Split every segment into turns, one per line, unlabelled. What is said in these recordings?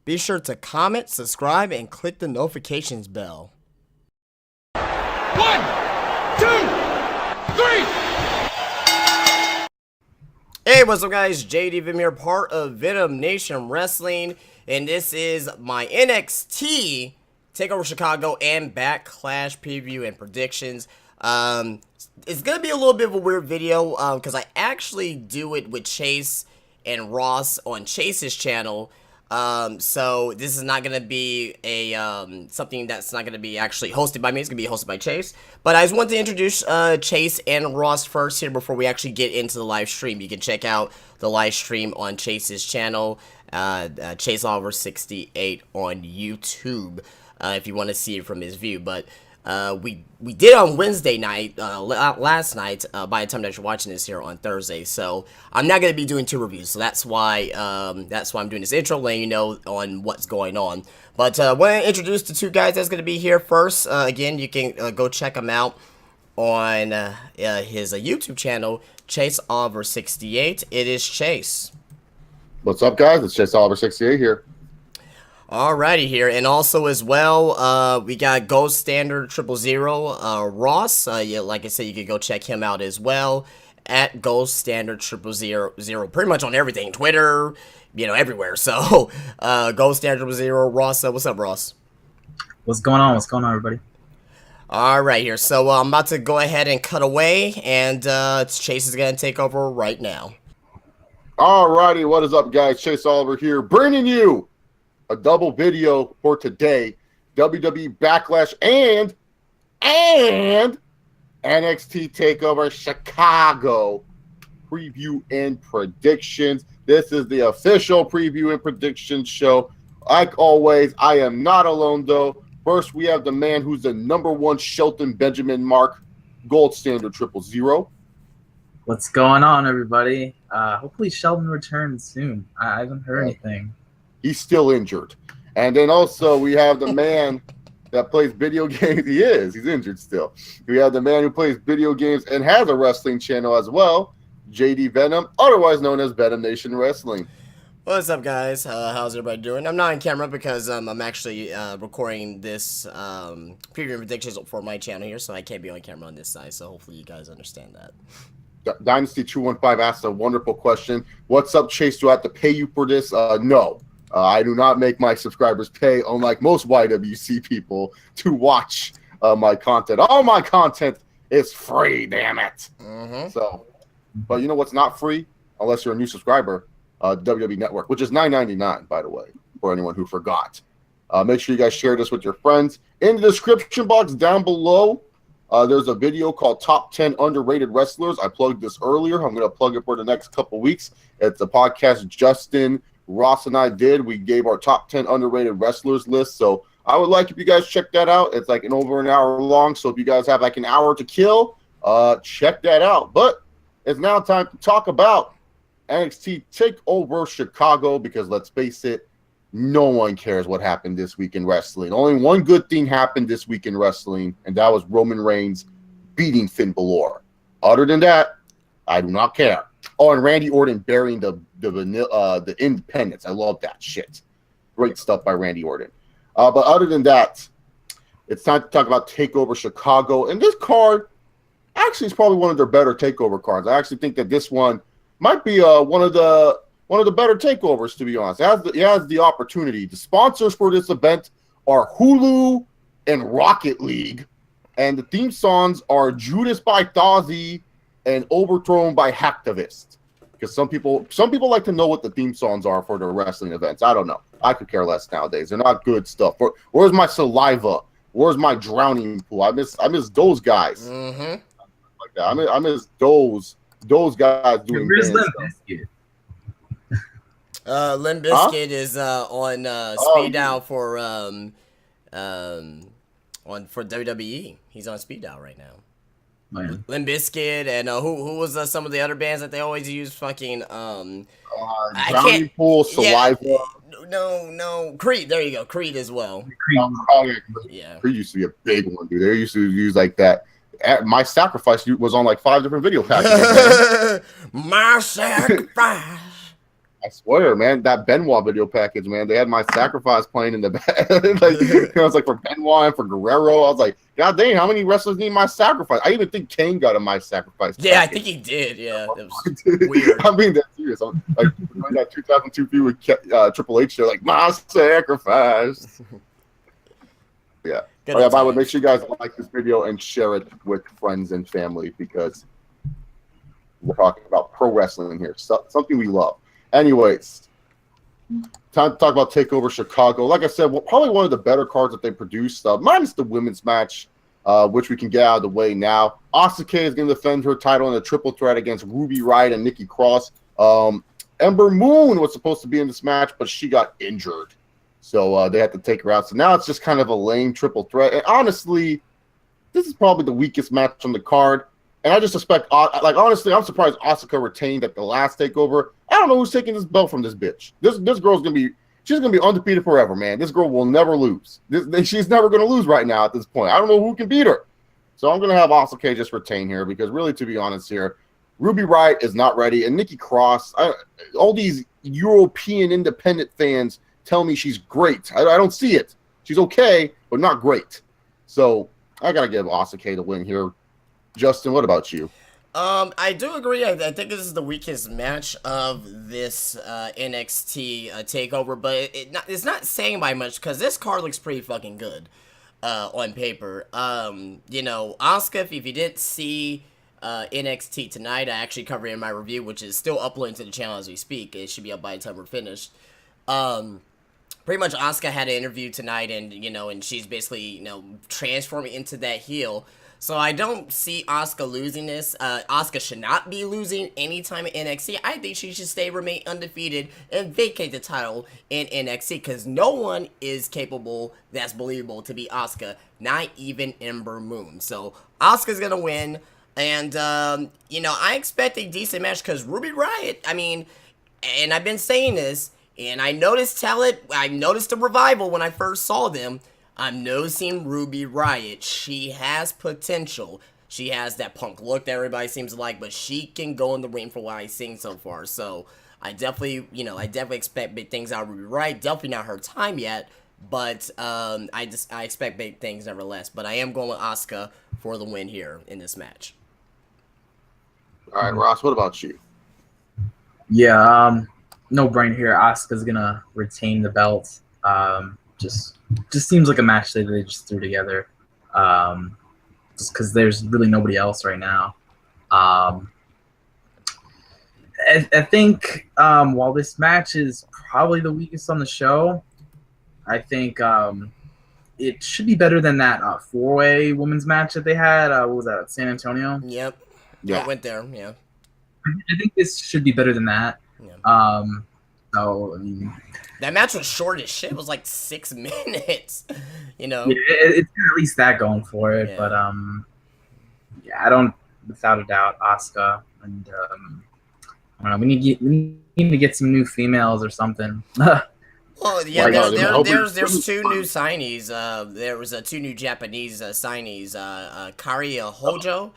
Be sure to comment, subscribe, and click the notifications bell.
1, 2, 3.
Hey, what's up guys? JD Vim here, part of Venom Nation Wrestling, and this is my NXT Takeover Chicago and Backlash preview and predictions. It's gonna be a little bit of a weird video because I actually do it with Chase and Ross on Chase's channel. So this is not gonna be a something that's not gonna be actually hosted by me. It's gonna be hosted by Chase. But I just want to introduce Chase and Ross first here before we actually get into the live stream. You can check out the live stream on Chase's channel, Chase Oliver 68 on YouTube, if you want to see it from his view. But we did on Wednesday night, last night, by the time that you're watching this here on Thursday. So I'm not going to be doing two reviews. So that's why I'm doing this intro, letting you know on what's going on. But I want to introduce the two guys that's going to be here first. Again, you can go check them out on his YouTube channel, Chase Oliver 68. It is Chase.
What's up, guys? It's Chase Oliver 68 here.
Alrighty here, and also as well, we got Gold Standard 000, Ross. Yeah, like I said, you can go check him out as well at Gold Standard 000, pretty much on everything, Twitter, you know, everywhere. So, Gold Standard 000, Ross. What's up, Ross?
What's going on? What's going on, everybody?
All right, here. So I'm about to go ahead and cut away, and Chase is gonna take over right now.
Alrighty, what is up, guys? Chase Oliver here, bringing you a double video for today. WWE Backlash and NXT Takeover Chicago preview and predictions. This is the official preview and predictions show. Like always, I am not alone though. First, we have the man who's the #1 Shelton Benjamin Mark, Gold Standard 000.
What's going on, everybody? Hopefully Sheldon returns soon. I haven't heard anything.
He's still injured. And then also we have the man that plays video games. He's injured still. We have the man who plays video games and has a wrestling channel as well, JD Venom, otherwise known as Venom Nation Wrestling.
What's up, guys? How's everybody doing? I'm not on camera because I'm actually recording this preview and predictions for my channel here, so I can't be on camera on this side, so hopefully you guys understand that.
Dynasty 215 asked a wonderful question. What's up, Chase? Do I have to pay you for this? No. I do not make my subscribers pay, unlike most YWC people, to watch my content. All my content is free, damn it. So, but you know what's not free? Unless you're a new subscriber, WWE Network, which is $9.99, by the way, for anyone who forgot. Make sure you guys share this with your friends. In the description box down below, there's a video called Top 10 Underrated Wrestlers. I plugged this earlier. I'm going to plug it for the next couple weeks. It's a podcast Justin, Ross, and I did. We gave our top 10 underrated wrestlers list. So I would like if you guys check that out. It's like over an hour long. So if you guys have like an hour to kill, check that out. But it's now time to talk about NXT Takeover Chicago, because let's face it, no one cares what happened this week in wrestling. Only one good thing happened this week in wrestling, and that was Roman Reigns beating Finn Balor. Other than that, I do not care. Oh, and Randy Orton burying the independents. I love that shit. Great stuff by Randy Orton. But other than that, it's time to talk about Takeover Chicago. And this card actually is probably one of their better Takeover cards. I actually think that this one might be one of the better takeovers, to be honest. It has the opportunity. The sponsors for this event are Hulu and Rocket League, and the theme songs are Judas by Thozzy and Overthrown by Hacktivist. Because some people like to know what the theme songs are for their wrestling events. I don't know. I could care less nowadays. They're not good stuff. Where's my saliva? Where's my drowning pool? I miss those guys. Like that. I miss those guys doing.
Where's Limp Bizkit?
Limp Bizkit is on speed dial for WWE. He's on speed dial right now.
Man.
Limp Bizkit and who was some of the other bands that they always use? Fucking
drowning pool, saliva.
Yeah, no, Creed. There you go, Creed as well. Yeah,
Creed used to be a big one, dude. They used to use like that. My Sacrifice was on like 5 different video packages.
My Sacrifice.
I swear, man, that Benoit video package, man, they had my sacrifice playing in the back. Like, I was like, for Benoit and for Guerrero, I was like, God dang, how many wrestlers need my sacrifice? I even think Kane got a my sacrifice.
Yeah, I
package.
think he did. Yeah, it was weird.
I mean, that's serious. I'm, like, when that 2002 feud with Triple H, they're like, my sacrifice. Yeah.
Good
Oh, yeah, by the way,
times.
make sure you guys like this video and share it with friends and family because we're talking about pro wrestling here, something we love. Anyways, time to talk about TakeOver Chicago. Like I said, probably one of the better cards that they produced, minus the women's match, which we can get out of the way now. Asuka is going to defend her title in a triple threat against Ruby Riott and Nikki Cross. Ember Moon was supposed to be in this match, but she got injured. So they had to take her out. So now it's just kind of a lame triple threat. And honestly, this is probably the weakest match on the card. And I just suspect, like, honestly, I'm surprised Asuka retained at the last TakeOver. I don't know who's taking this belt from this bitch. This girl's she's gonna be undefeated forever, man. This girl will never lose. She's never gonna lose right now at this point. I don't know who can beat her. So I'm gonna have Asuka just retain here because, really, to be honest here, Ruby Riott is not ready, and Nikki Cross. All these European independent fans tell me she's great. I don't see it. She's okay, but not great. So I gotta give Asuka the win here. Justin, what about you?
I do agree. I think this is the weakest match of this NXT takeover, but it's not saying by much because this card looks pretty fucking good on paper. You know, Asuka, if you didn't see NXT tonight, I actually covered it in my review, which is still uploading to the channel as we speak. It should be up by the time we're finished. Pretty much Asuka had an interview tonight, and and she's basically transforming into that heel. So I don't see Asuka losing this. Asuka should not be losing anytime in NXT. I think she should remain undefeated and vacate the title in NXT because no one is capable that's believable to be Asuka, not even Ember Moon. So Asuka's gonna win, and I expect a decent match because Ruby Riott. I mean, and I've been saying this, and I noticed the revival when I first saw them. I'm noticing Ruby Riott. She has potential. She has that punk look that everybody seems to like, but she can go in the ring for what I've seen so far. So I definitely expect big things out of Ruby Riott. Definitely not her time yet, but I expect big things nevertheless. But I am going with Asuka for the win here in this match.
All right, Ross, what about you?
Yeah, no brainer here. Asuka's gonna retain the belt. Just seems like a match that they just threw together, just because there's really nobody else right now. I think while this match is probably the weakest on the show, I think it should be better than that four-way women's match that they had. What was that, at San Antonio?
Yep.
Yeah.
I went there. Yeah.
I think this should be better than that.
Yeah.
So I mean,
that match was short as shit. It was like 6 minutes.
It's at least that going for it.
Yeah.
But I don't, without a doubt, Asuka, and I don't know. We need to get some new females or something.
Well, yeah,
Like,
there's 2 new signees. There was 2 new Japanese signees. Kari Hojo,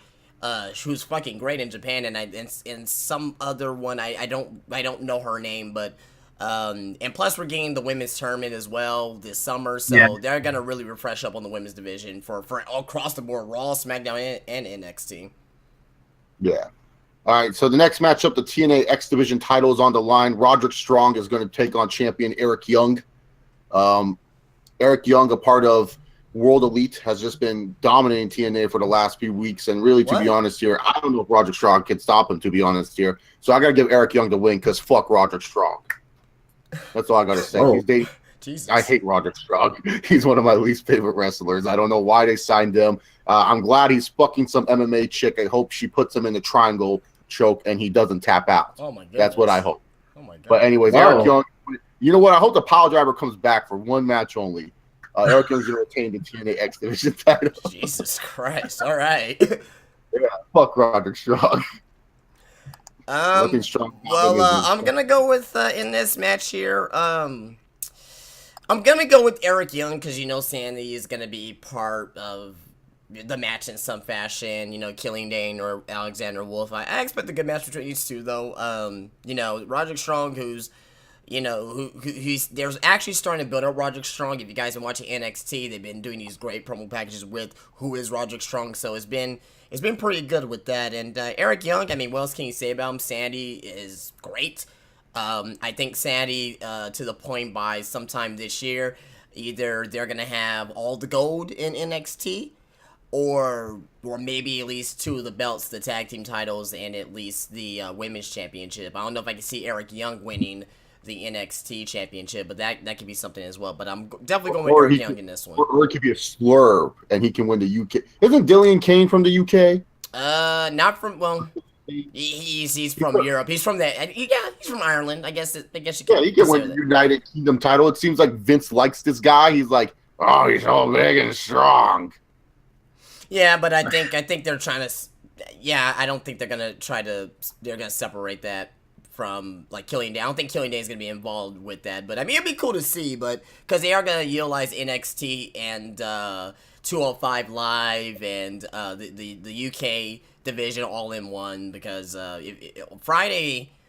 who's fucking great in Japan, and some other one I don't know her name, but and plus we're getting the women's tournament as well this summer, so they're gonna really refresh up on the women's division for all across the board, Raw, SmackDown, and NXT.
Yeah. All right, so the next matchup, the TNA X Division title is on the line. Roderick Strong is going to take on champion Eric Young. Eric Young, a part of World Elite, has just been dominating TNA for the last few weeks. And really, to be honest here, I don't know if Roderick Strong can stop him, to be honest here. So I got to give Eric Young the win because fuck Roderick Strong. That's all I got to say.
Jesus.
I hate Roderick Strong. He's one of my least favorite wrestlers. I don't know why they signed him. I'm glad he's fucking some MMA chick. I hope she puts him in the triangle choke and he doesn't tap out.
Oh my god.
That's what I hope.
Oh my god.
But anyways, Eric Young, you know what? I hope the Pile Driver comes back for one match only. Eric Young's going to retain the TNA X Division title.
Jesus Christ. All right.
Yeah, fuck Roderick Strong.
I'm gonna go with in this match here. I'm gonna go with Eric Young because Sandy is gonna be part of the match in some fashion. Killing Dane or Alexander Wolf. I expect a good match between these two, though. Roderick Strong, who's he's there's actually starting to build up Roderick Strong. If you guys have been watching NXT, they've been doing these great promo packages with who is Roderick Strong, so it's been pretty good with that. And Eric Young, I mean, what else can you say about him? Sandy is great. I think Sandy, to the point by sometime this year, either they're gonna have all the gold in NXT, or maybe at least 2 of the belts, the tag team titles, and at least the women's championship. I don't know if I can see Eric Young winning the NXT championship, but that could be something as well. But I'm definitely going with Eric Young in this one.
Or it could be a swerve, and he can win the UK. Isn't Dillian Kane from the UK?
Not from, well, he's from Europe. He's from he's from Ireland. I guess you can.
Yeah, he can win the United Kingdom title. It seems like Vince likes this guy. He's like, oh, he's all big and strong.
Yeah, but I think they're trying to. Yeah, I don't think they're gonna They're gonna separate that from like Killian Dane. I don't think Killian Dane is gonna be involved with that, but I mean it'd be cool to see. But because they are gonna utilize NXT and 205 Live and the UK division all in one, because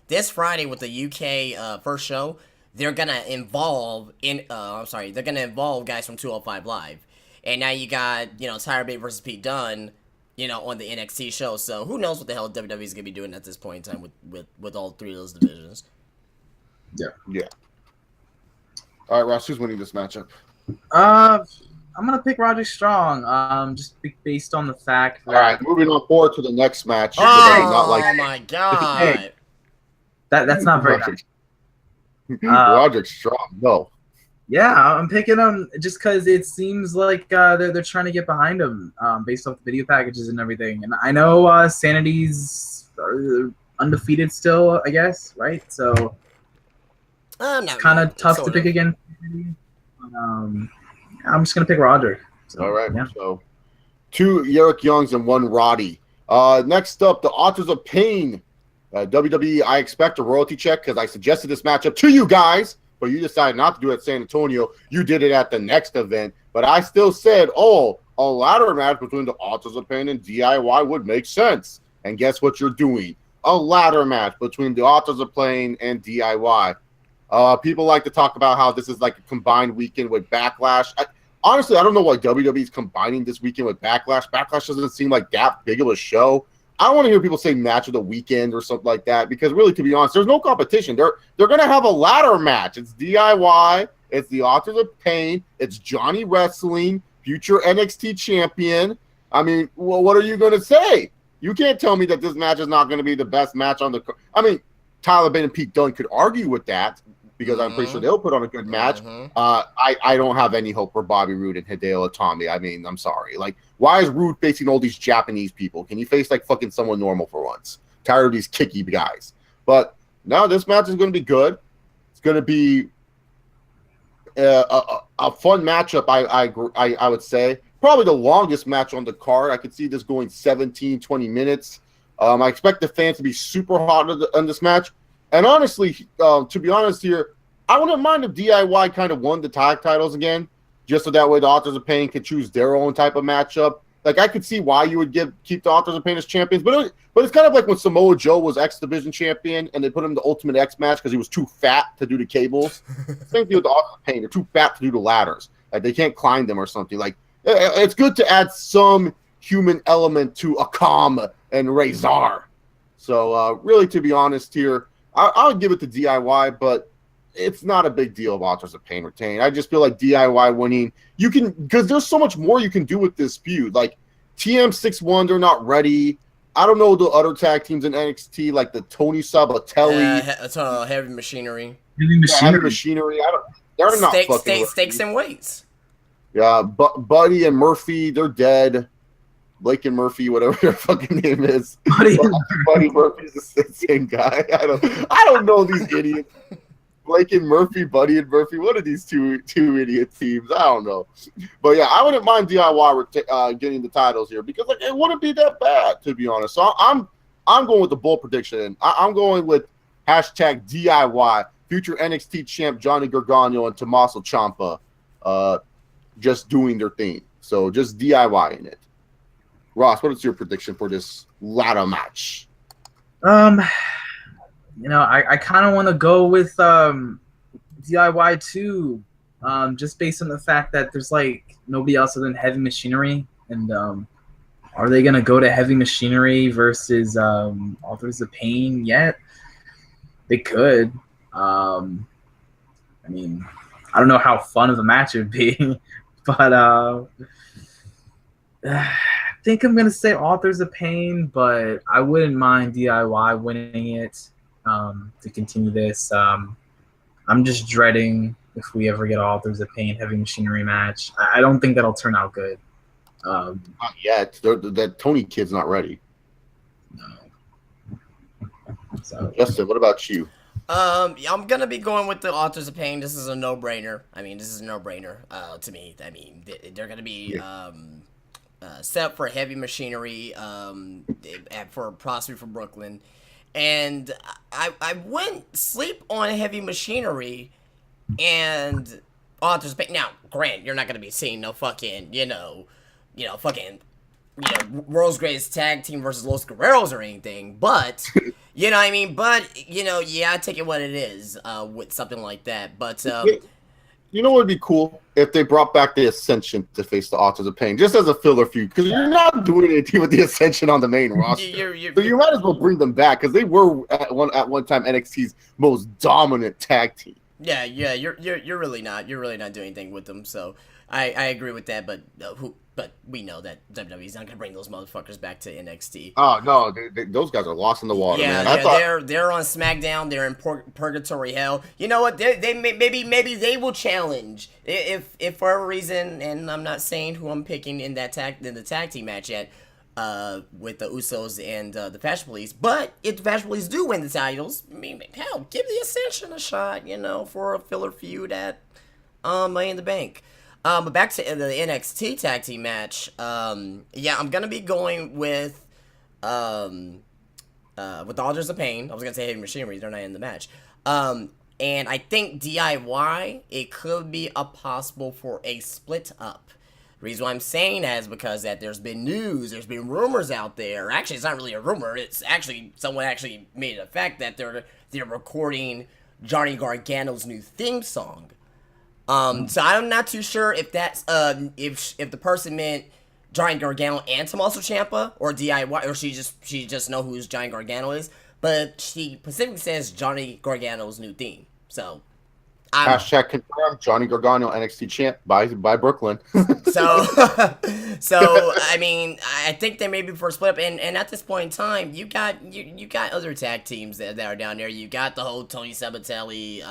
this Friday with the UK first show, they're gonna involve guys from 205 Live, and now you got Tyler Bate versus Pete Dunne, on the NXT show. So who knows what the hell WWE is gonna be doing at this point in time with all 3 of those divisions.
Yeah. All right, Ross, who's winning this matchup?
I'm gonna pick Roderick Strong. Just based on the fact that.
All right, moving on forward to the next match.
Oh my god.
That's not very nice.
Roderick Strong, no.
Yeah, I'm picking him just because it seems like they're trying to get behind him based off the video packages and everything. And I know Sanity's undefeated still, I guess, right? So it's kind of tough to pick again. I'm just going to pick Roderick. So,
all right, so 2 Eric Youngs and 1 Roddy. Next up, the Authors of Pain. WWE, I expect a royalty check because I suggested this matchup to you guys, but you decided not to do it at San Antonio. You did it at the next event, but I still said, a ladder match between the Authors of Pain and DIY would make sense. And guess what you're doing? A ladder match between the Authors of Pain and DIY. People like to talk about how this is like a combined weekend with Backlash. Honestly, I don't know why WWE is combining this weekend with Backlash. Backlash doesn't seem like that big of a show. I don't want to hear people say match of the weekend or something like that, because really, to be honest, there's no competition. They're going to have a ladder match. It's DIY. It's the Authors of Pain. It's Johnny Wrestling, future NXT champion. I mean, well, what are you going to say? You can't tell me that this match is not going to be the best match on the card. I mean, Tyler Bate and Pete Dunne could argue with that, because I'm pretty sure they'll put on a good match. I don't have any hope for Bobby Roode and Hideo Itami. I mean, I'm sorry. Like, why is Roode facing all these Japanese people? Can you face like fucking someone normal for once? Tired of these kicky guys. But no, this match is going to be good. It's going to be a fun matchup. I would say probably the longest match on the card. I could see this going 17, 20 minutes. I expect the fans to be super hot on this match. And honestly, to be honest here, I wouldn't mind if DIY kind of won the tag titles again, just so that way the Authors of Pain could choose their own type of matchup. Like, I could see why you would keep the Authors of Pain as champions, but it's kind of like when Samoa Joe was X Division champion and they put him in the Ultimate X match because he was too fat to do the cables. Same thing with the Authors of Pain; they're too fat to do the ladders. Like, they can't climb them or something. Like, it's good to add some human element to Akam and Razor. So, really, to be honest here, I would give it to DIY, but it's not a big deal if Authors of Pain retain. I just feel like DIY winning, you can, because there's so much more you can do with this feud. Like TM61, they're not ready. I don't know the other tag teams in NXT, like the Tony Sabatelli,
Heavy Machinery.
Heavy Machinery. They're not fucking
Stakes and Weights.
Yeah, Buddy and Murphy, they're dead. Blake and Murphy, whatever their fucking name is. Buddy Murphy's the same guy. I don't know these idiots. Blake and Murphy, Buddy and Murphy. What are these two idiot teams? I don't know. But yeah, I wouldn't mind DIY getting the titles here, because like it wouldn't be that bad, to be honest. So I'm going with the bold prediction. I'm going with hashtag DIY, future NXT champ Johnny Gargano and Tommaso Ciampa just doing their thing. So just DIY in it. Ross, what is your prediction for this ladder match?
I kind of want to go with DIY too, just based on the fact that there's like nobody else other than Heavy Machinery, and are they gonna go to Heavy Machinery versus Authors of Pain yet? They could. I mean, I don't know how fun of a match it would be, but I think I'm gonna say Authors of Pain, but I wouldn't mind DIY winning it to continue this. I'm just dreading if we ever get Authors of Pain Heavy Machinery match. I don't think that'll turn out good.
Not yet. That Tony kid's not ready.
No. So
Justin, what about you?
I'm gonna be going with the Authors of Pain. This is a no-brainer. To me. I mean, they're gonna be set up for Heavy Machinery, for possibly from Brooklyn, and I wouldn't sleep on Heavy Machinery and Authors of Pain. Now, Grant, you're not gonna be seeing no fucking, world's greatest tag team versus Los Guerreros or anything, but you know what I mean. But I take it what it is with something like that. But
you know what would be cool if they brought back the Ascension to face the Authors of Pain, just as a filler feud, because you're not doing anything with the Ascension on the main roster. So you might as well bring them back because they were at one time NXT's most dominant tag team.
Yeah, you're really not doing anything with them. So I agree with that. But we know that WWE's not gonna bring those motherfuckers back to NXT.
Oh no, those guys are lost in the water, man.
They're on SmackDown. They're in purgatory hell. You know what? Maybe they will challenge if for whatever reason. And I'm not saying who I'm picking in the tag team match yet. With the Usos and the Fashion Police, but if the Fashion Police do win the titles, I mean, hell, give the Ascension a shot, for a filler feud at Money in the Bank. But back to the NXT tag team match. I'm gonna be going with the Authors of Pain. I was gonna say Heavy Machinery. They're not in the match. And I think DIY, it could be a possible for a split up. The reason why I'm saying that is because that there's been news, there's been rumors out there. Actually, it's not really a rumor. It's actually someone actually made it a fact that they're recording Johnny Gargano's new theme song. So I'm not too sure if that's if the person meant Johnny Gargano and Tommaso Ciampa or DIY, or she just know who Johnny Gargano is. But she specifically says Johnny Gargano's new theme. So.
Hashtag confirmed. Johnny Gargano NXT champ by Brooklyn.
so I mean, I think they may be for a split up, and at this point in time, you got other tag teams that are down there. You got the whole Tony Sabatelli,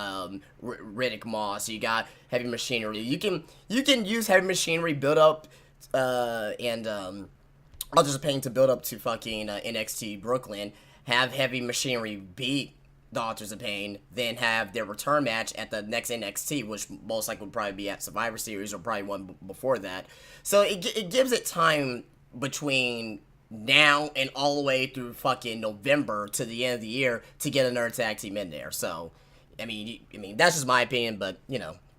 Riddick Moss. You got Heavy Machinery. You can use Heavy Machinery build up, and Authors of Pain to build up to fucking NXT Brooklyn. Have Heavy Machinery beat the Authors of Pain, then have their return match at the next NXT, which most likely would probably be at Survivor Series or probably one before that. So it gives it time between now and all the way through fucking November to the end of the year to get another tag team in there. So, I mean that's just my opinion, but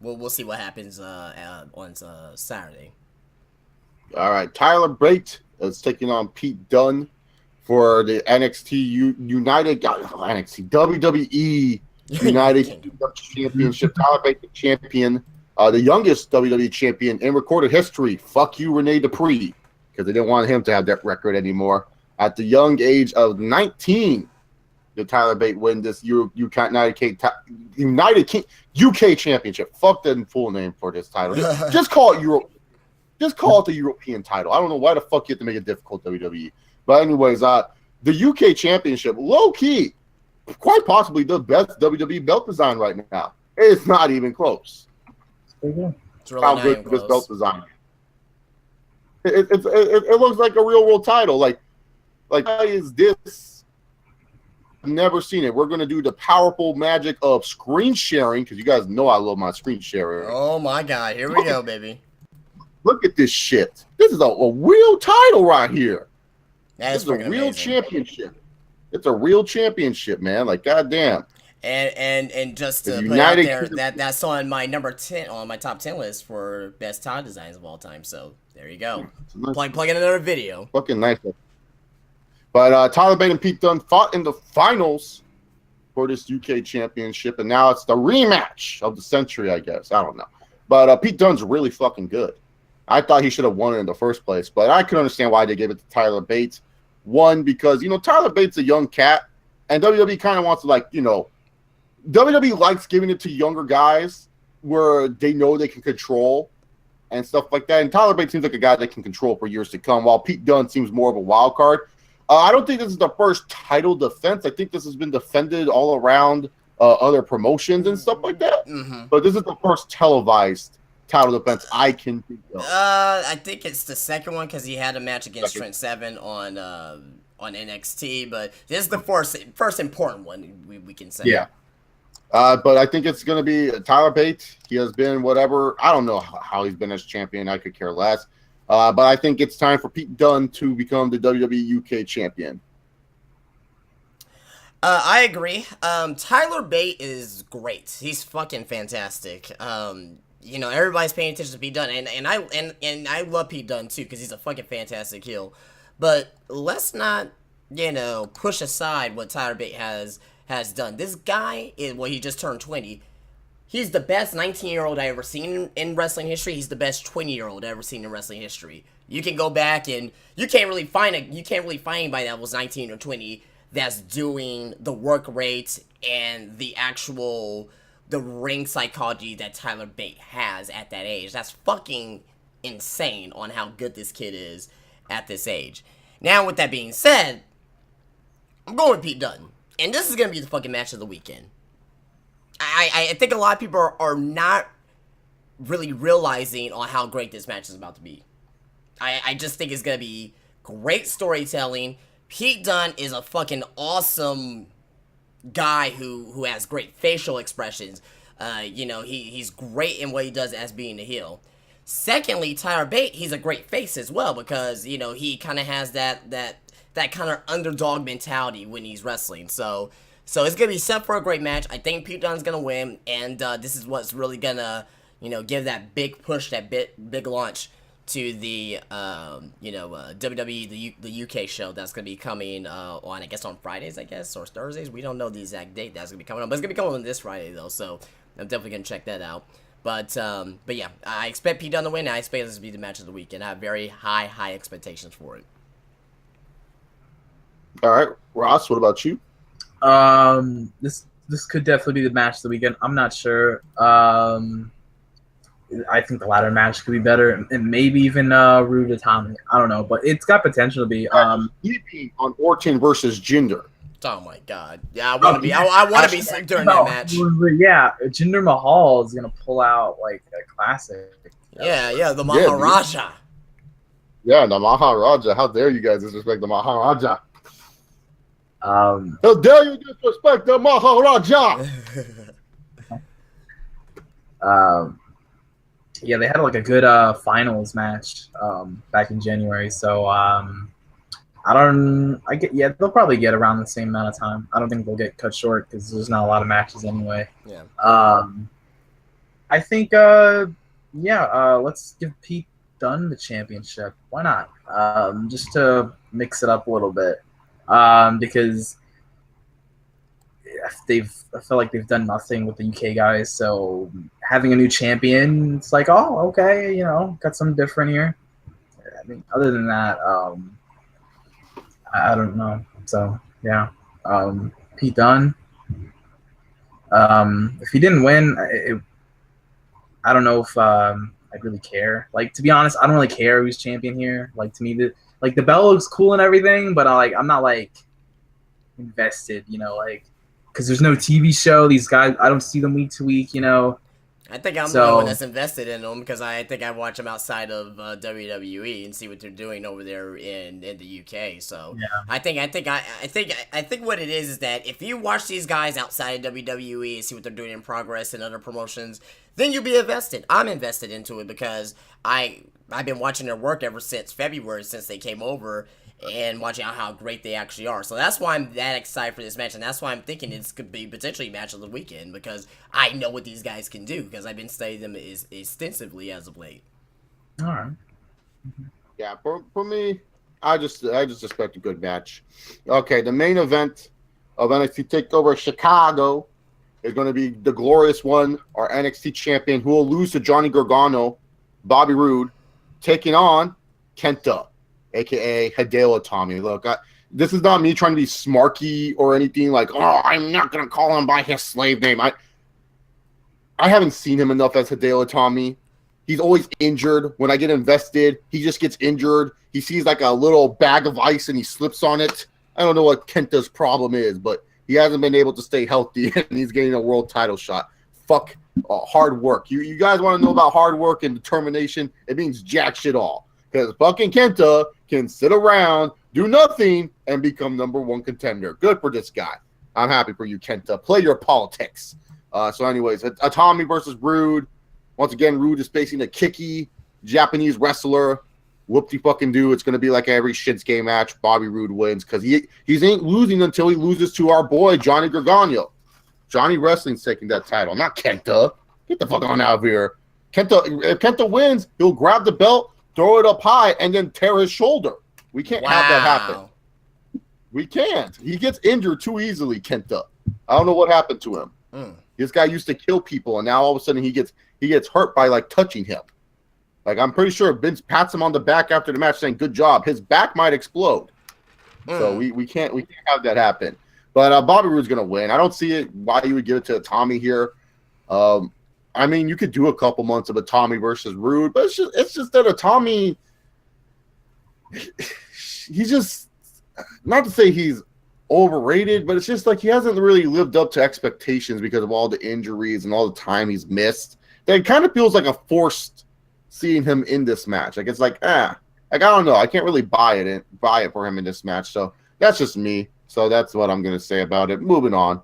we'll see what happens on Saturday.
All right, Tyler Bate is taking on Pete Dunne for the NXT WWE United Championship. Tyler Bate, the champion, the youngest WWE champion in recorded history. Fuck you, Rene Dupree, because they didn't want him to have that record anymore. At the young age of 19, did Tyler Bate win this UK Championship. Fuck the full name for this title. Just call it Europe. Just call it the European title. I don't know why the fuck you have to make it difficult, WWE. But anyways, the UK Championship, low-key, quite possibly the best WWE belt design right now. It's not even close.
It's really
How
not
good
even
this
close.
belt design is. It looks like a real-world title. Like, how is this? I've never seen it. We're going to do the powerful magic of screen sharing, because you guys know I love my screen sharing.
Oh my god, here we go, baby.
Look at this shit. This is a real title right here.
That is
This is a real
amazing.
championship. It's a real championship, man. Like, goddamn.
And just to
The
put it out
United
there,
Kingdom-
that's on my number 10 on my top 10 list for best tie designs of all time. So there you go.
It's a nice-
Plug in another video.
Fucking nice. But Tyler Bate and Pete Dunne fought in the finals for this UK championship, and now it's the rematch of the century, I guess. I don't know. But Pete Dunne's really fucking good. I thought he should have won it in the first place, but I can understand why they gave it to Tyler Bate. One, because, Tyler Bate's a young cat, and WWE kind of wants to, WWE likes giving it to younger guys where they know they can control and stuff like that. And Tyler Bate seems like a guy that can control for years to come, while Pete Dunne seems more of a wild card. I don't think this is the first title defense. I think this has been defended all around other promotions and stuff like that.
Mm-hmm.
But this is the first televised title defense I can think of.
I think it's the second one because he had a match against Trent Seven on NXT, but this is the first important one we can say.
Yeah. But I think it's going to be Tyler Bate. He has been whatever. I don't know how he's been as champion. I could care less. But I think it's time for Pete Dunne to become the WWE UK champion.
I agree. Tyler Bate is great. He's fucking fantastic. Everybody's paying attention to Pete Dunne, and I love Pete Dunne too because he's a fucking fantastic heel. But let's not, push aside what Tyler Bate has done. This guy he just turned 20. He's the best 19-year-old I ever seen in wrestling history. He's the best 20-year-old I ever seen in wrestling history. You can go back and you can't really find anybody that was 19 or 20 that's doing the work rate and the ring psychology that Tyler Bate has at that age. That's fucking insane on how good this kid is at this age. Now, with that being said, I'm going with Pete Dunne. And this is going to be the fucking match of the weekend. I think a lot of people are not really realizing on how great this match is about to be. I just think it's going to be great storytelling. Pete Dunne is a fucking awesome guy who has great facial expressions. He's great in what he does as being a heel. Secondly, Tyler Bate, he's a great face as well because, he kind of has that kind of underdog mentality when he's wrestling. So it's going to be set for a great match. I think Pete Dunne's going to win, and this is what's really going to, give that big push, that big launch to the, WWE, the UK show that's going to be coming on, I guess, on Fridays, or Thursdays. We don't know the exact date that's going to be coming on, but it's going to be coming on this Friday, though, so I'm definitely going to check that out. But yeah, I expect Pete Dunne to win, and I expect this to be the match of the week, and I have very high expectations for it.
All right, Ross, what about you?
This could definitely be the match of the weekend. I'm not sure. I think the ladder match could be better, and maybe even Rude Atomic. I don't know, but it's got potential to be.
He'd on Orton versus Jinder.
Oh my god! Yeah, I want to be. I want to be during that match.
Yeah, Jinder Mahal is gonna pull out like a classic.
Yeah, the Maharaja.
Yeah, the Maharaja. How dare you guys disrespect the Maharaja? How dare you disrespect the Maharaja?
Yeah, they had like a good finals match back in January. So they'll probably get around the same amount of time. I don't think they'll get cut short because there's not a lot of matches anyway.
Yeah.
I think let's give Pete Dunne the championship. Why not? Just to mix it up a little bit. Because I feel like they've done nothing with the UK guys, so having a new champion, it's like, oh, okay, got something different here. I mean, other than that, I don't know. So yeah, Pete Dunne. If he didn't win, I don't know if I'd really care. Like, to be honest, I don't really care who's champion here. Like, to me, the belt looks cool and everything, but I'm not like invested, because there's no TV show. These guys, I don't see them week to week,
I think I'm the only one that's invested in them because I think I watch them outside of WWE and see what they're doing over there in the UK. So yeah. I think what it is that if you watch these guys outside of WWE and see what they're doing in Progress and other promotions, then you'll be invested. I'm invested into it because I've been watching their work ever since February, since they came over, and watching how great they actually are. So that's why I'm that excited for this match, and that's why I'm thinking this could be potentially match of the weekend, because I know what these guys can do, because I've been studying them extensively as of late.
All right.
Yeah, for me, I just expect a good match. Okay, the main event of NXT Takeover Chicago is going to be the glorious one, our NXT champion, who will lose to Johnny Gargano, Bobby Roode, taking on Kenta, a.k.a. Hideo Itami. Look, this is not me trying to be smarky or anything like, oh, I'm not going to call him by his slave name. I haven't seen him enough as Hideo Itami. He's always injured. When I get invested, he just gets injured. He sees like a little bag of ice and he slips on it. I don't know what Kenta's problem is, but he hasn't been able to stay healthy, and he's getting a world title shot. Fuck hard work. You guys want to know about hard work and determination? It means jack shit all. Because fucking Kenta can sit around, do nothing, and become #1 contender. Good for this guy. I'm happy for you, Kenta. Play your politics. So anyways, Itami versus Roode. Once again, Roode is facing a kicky Japanese wrestler. Whoop-de-fucking-do. It's going to be like every Shinsuke match. Bobby Roode wins because he ain't losing until he loses to our boy, Johnny Gargano. Johnny Wrestling's taking that title, not Kenta. Get the fuck on out of here. If Kenta wins, he'll grab the belt, throw it up high, and then tear his shoulder. We can't have that happen. We can't. He gets injured too easily, Kenta. I don't know what happened to him. This guy used to kill people, and now all of a sudden he gets hurt by like touching him. Like, I'm pretty sure Vince pats him on the back after the match saying, good job. His back might explode. So we can't have that happen. But Bobby Roode's going to win. I don't see it why you would give it to Tommy here. I mean, you could do a couple months of a Tommy versus Roode, but it's just that a Tommy, he's just, not to say he's overrated, but it's just like he hasn't really lived up to expectations because of all the injuries and all the time he's missed. That it kind of feels like a forced seeing him in this match. Like, it's like, I don't know. I can't really buy it for him in this match. So that's just me. So that's what I'm going to say about it. Moving on.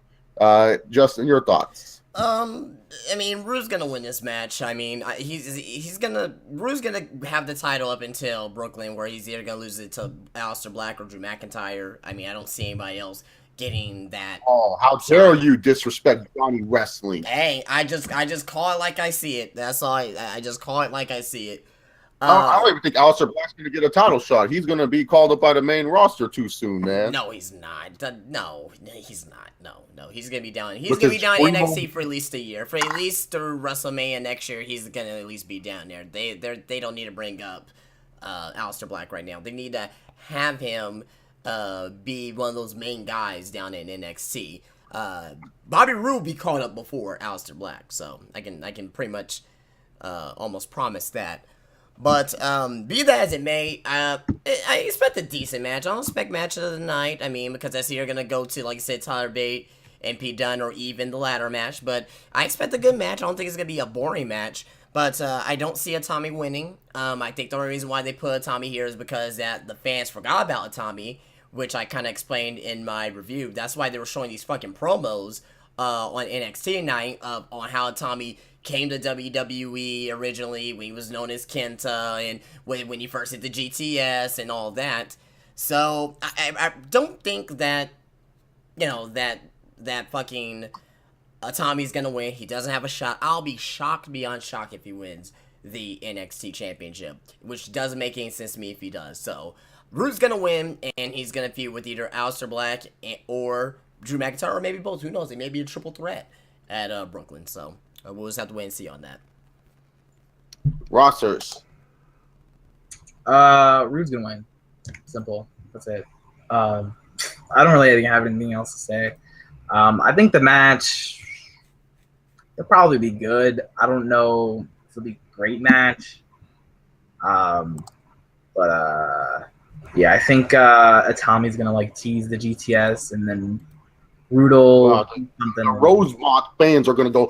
Justin, your thoughts?
I mean, Roode's gonna win this match. I mean, Roode's gonna have the title up until Brooklyn, where he's either gonna lose it to Aleister Black or Drew McIntyre. I mean, I don't see anybody else getting that.
Oh, how dare you disrespect Johnny Wrestling?
Hey, I just call it like I see it. That's all. I just call it like I see it.
I don't even think Aleister Black's going to get a title shot. He's going to be called up by the main roster too soon, man.
No, he's not. No, he's not. No, he's going to be down. He's going to be down in NXT for at least a year. For at least through WrestleMania next year, he's going to at least be down there. They don't need to bring up Aleister Black right now. They need to have him be one of those main guys down in NXT. Bobby Roode be called up before Aleister Black, so I can pretty much almost promise that. But be that as it may, I expect a decent match. I don't expect match of the night. I mean, because that's either gonna go to, like I said, Tyler Bate and Pete Dunne, or even the latter match. But I expect a good match. I don't think it's gonna be a boring match. But I don't see Itami winning. I think the only reason why they put Itami here is because that the fans forgot about Itami, which I kind of explained in my review. That's why they were showing these fucking promos on NXT night on how Itami came to WWE originally when he was known as Kenta, and when he first hit the GTS and all that. So I don't think that, you know, that fucking Itami's gonna win. He doesn't have a shot. I'll be shocked beyond shock if he wins the NXT Championship, which doesn't make any sense to me if he does. So Roode's gonna win, and he's gonna feud with either Aleister Black or Drew McIntyre, or maybe both. Who knows? It may be a triple threat at Brooklyn. So we'll just have to wait and see on that.
Rosters.
Rude's gonna win. Simple. That's it. I don't really have anything else to say. I think the match will probably be good. I don't know if it'll be a great match. Yeah, I think Itami's gonna like tease the GTS, and then Rude something.
The Rosemont fans are gonna go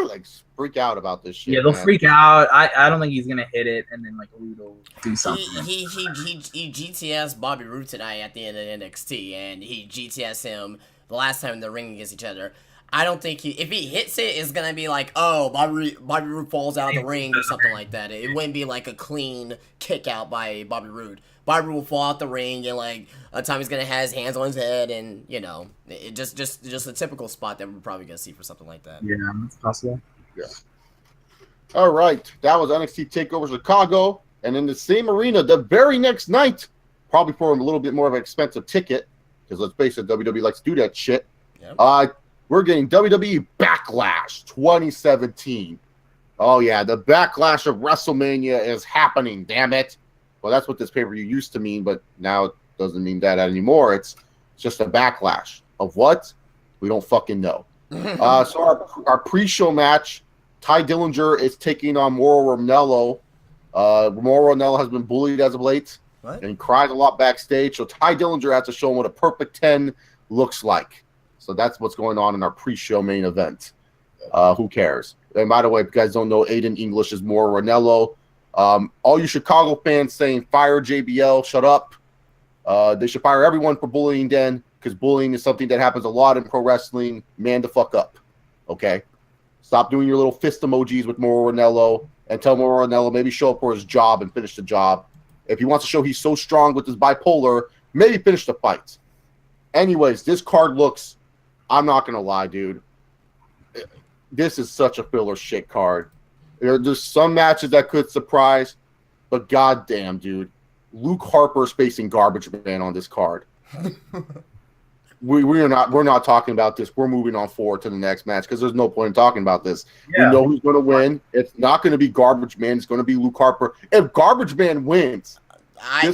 like freak out about this shit.
Yeah, they'll freak out. I don't think he's gonna hit it, and then like Rude will do something.
He GTS Bobby Roode tonight at the end of NXT, and he GTS him the last time in the ring against each other. I don't think if he hits it, it's gonna be like, oh, Bobby Roode falls out of the ring or something like that. It wouldn't be like a clean kick out by Bobby Roode. Bobby Roode will fall out the ring, and like a time he's gonna have his hands on his head, and you know, it just a typical spot that we're probably gonna see for something like that.
Yeah, it's possible.
Yeah. All right, that was NXT Takeover Chicago, and in the same arena, the very next night, probably for a little bit more of an expensive ticket, because let's face it, WWE likes to do that shit. Yep. We're getting WWE Backlash 2017. Oh, yeah, the Backlash of WrestleMania is happening, damn it. Well, that's what this pay-per-view used to mean, but now it doesn't mean that anymore. It's just a backlash. Of what? We don't fucking know. So our pre-show match, Ty Dillinger is taking on Mauro Ranallo. Mauro Ranallo has been bullied as of late, and he cries a lot backstage. So Ty Dillinger has to show him what a perfect 10 looks like. So that's what's going on in our pre-show main event. Who cares? And by the way, if you guys don't know, Aiden English is Mauro Ranallo. All you Chicago fans saying, fire JBL, shut up. They should fire everyone for bullying then, because bullying is something that happens a lot in pro wrestling. Man the fuck up. Okay? Stop doing your little fist emojis with Mauro Ranallo and tell Mauro Ranallo maybe show up for his job and finish the job. If he wants to show he's so strong with his bipolar, maybe finish the fight. Anyways, this card looks, I'm not going to lie, dude. This is such a filler shit card. There's some matches that could surprise, but goddamn, dude. Luke Harper's facing Garbage Man on this card. We're not talking about this. We're moving on forward to the next match because there's no point in talking about this. Yeah. We know who's going to win. It's not going to be Garbage Man. It's going to be Luke Harper. If Garbage Man wins,
I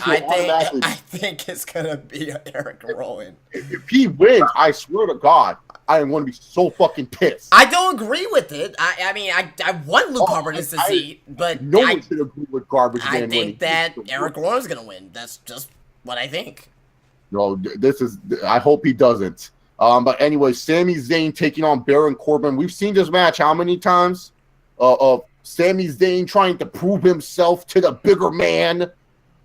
think it's going to be Eric Rowan.
If he wins, I swear to God, I am going to be so fucking pissed.
I don't agree with it. I mean, I want Luke Harper to succeed, but
no one should agree with Garbage Man.
I think that Eric Rowan's going to win. That's just what I think.
No, I hope he doesn't. But anyway, Sami Zayn taking on Baron Corbin. We've seen this match how many times? Of Sami Zayn trying to prove himself to the bigger man.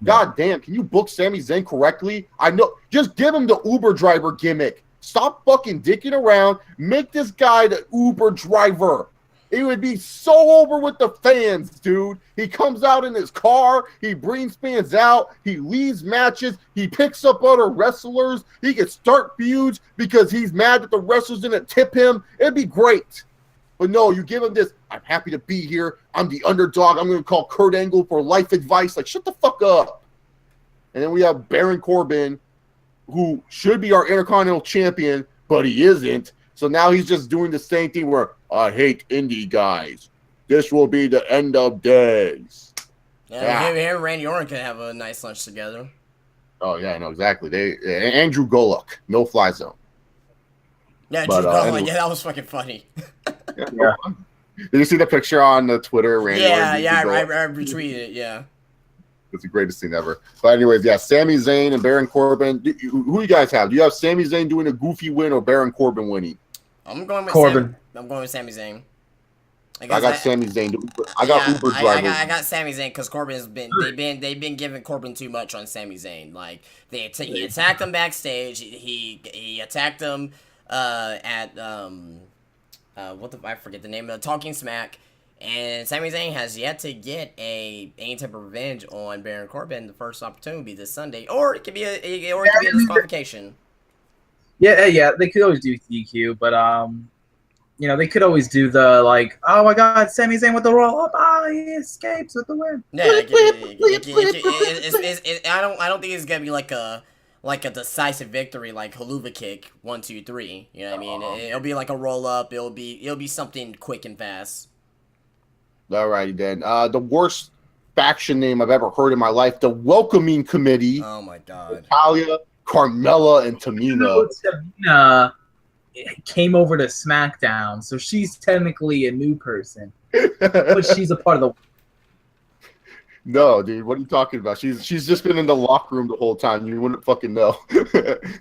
God damn, can you book Sami Zayn correctly? I know. Just give him the Uber driver gimmick. Stop fucking dicking around. Make this guy the Uber driver. It would be so over with the fans, dude. He comes out in his car. He brings fans out. He leaves matches. He picks up other wrestlers. He can start feuds because he's mad that the wrestlers didn't tip him. It'd be great. But no, you give him this, I'm happy to be here. I'm the underdog. I'm going to call Kurt Angle for life advice. Like, shut the fuck up. And then we have Baron Corbin, who should be our Intercontinental Champion, but he isn't. So now he's just doing the same thing where, I hate indie guys. This will be the end of days.
Yeah, him and Randy Orton could have a nice lunch together.
Oh, yeah, I know, exactly. Andrew Gulak, no fly zone.
Yeah, anyway. Yeah, that was fucking funny.
Yeah. Did you see the picture on the Twitter? Randy Orton,
I retweeted it, yeah.
It's the greatest thing ever. But anyways, yeah, Sami Zayn and Baron Corbin. Who do you guys have? Do you have Sami Zayn doing a goofy win or Baron Corbin winning?
I'm going with
Corbin.
I'm going with Sami Zayn.
I got Sami Zayn. I got Uber driver.
I got Sami Zayn because Corbin's they've been giving Corbin too much on Sami Zayn. Like he attacked him backstage. He attacked him at I forget the name of the Talking Smack. And Sami Zayn has yet to get any type of revenge on Baron Corbin. The first opportunity will be this Sunday, or it could be a disqualification.
Yeah, they could always do DQ, but they could always do the like, oh my God, Sami Zayn with the roll up, he escapes with the win.
Yeah, I don't think it's gonna be like a decisive victory like Haluva kick 1 2 3. You know what I mean? It'll be like a roll up. It'll be something quick and fast.
Alrighty then. The worst faction name I've ever heard in my life, the Welcoming Committee.
Oh my God.
Natalya, Carmella, and Tamina.
Tamina came over to SmackDown, so she's technically a new person, but she's a part of the.
No, dude, what are you talking about? She's just been in the locker room the whole time. You wouldn't fucking know.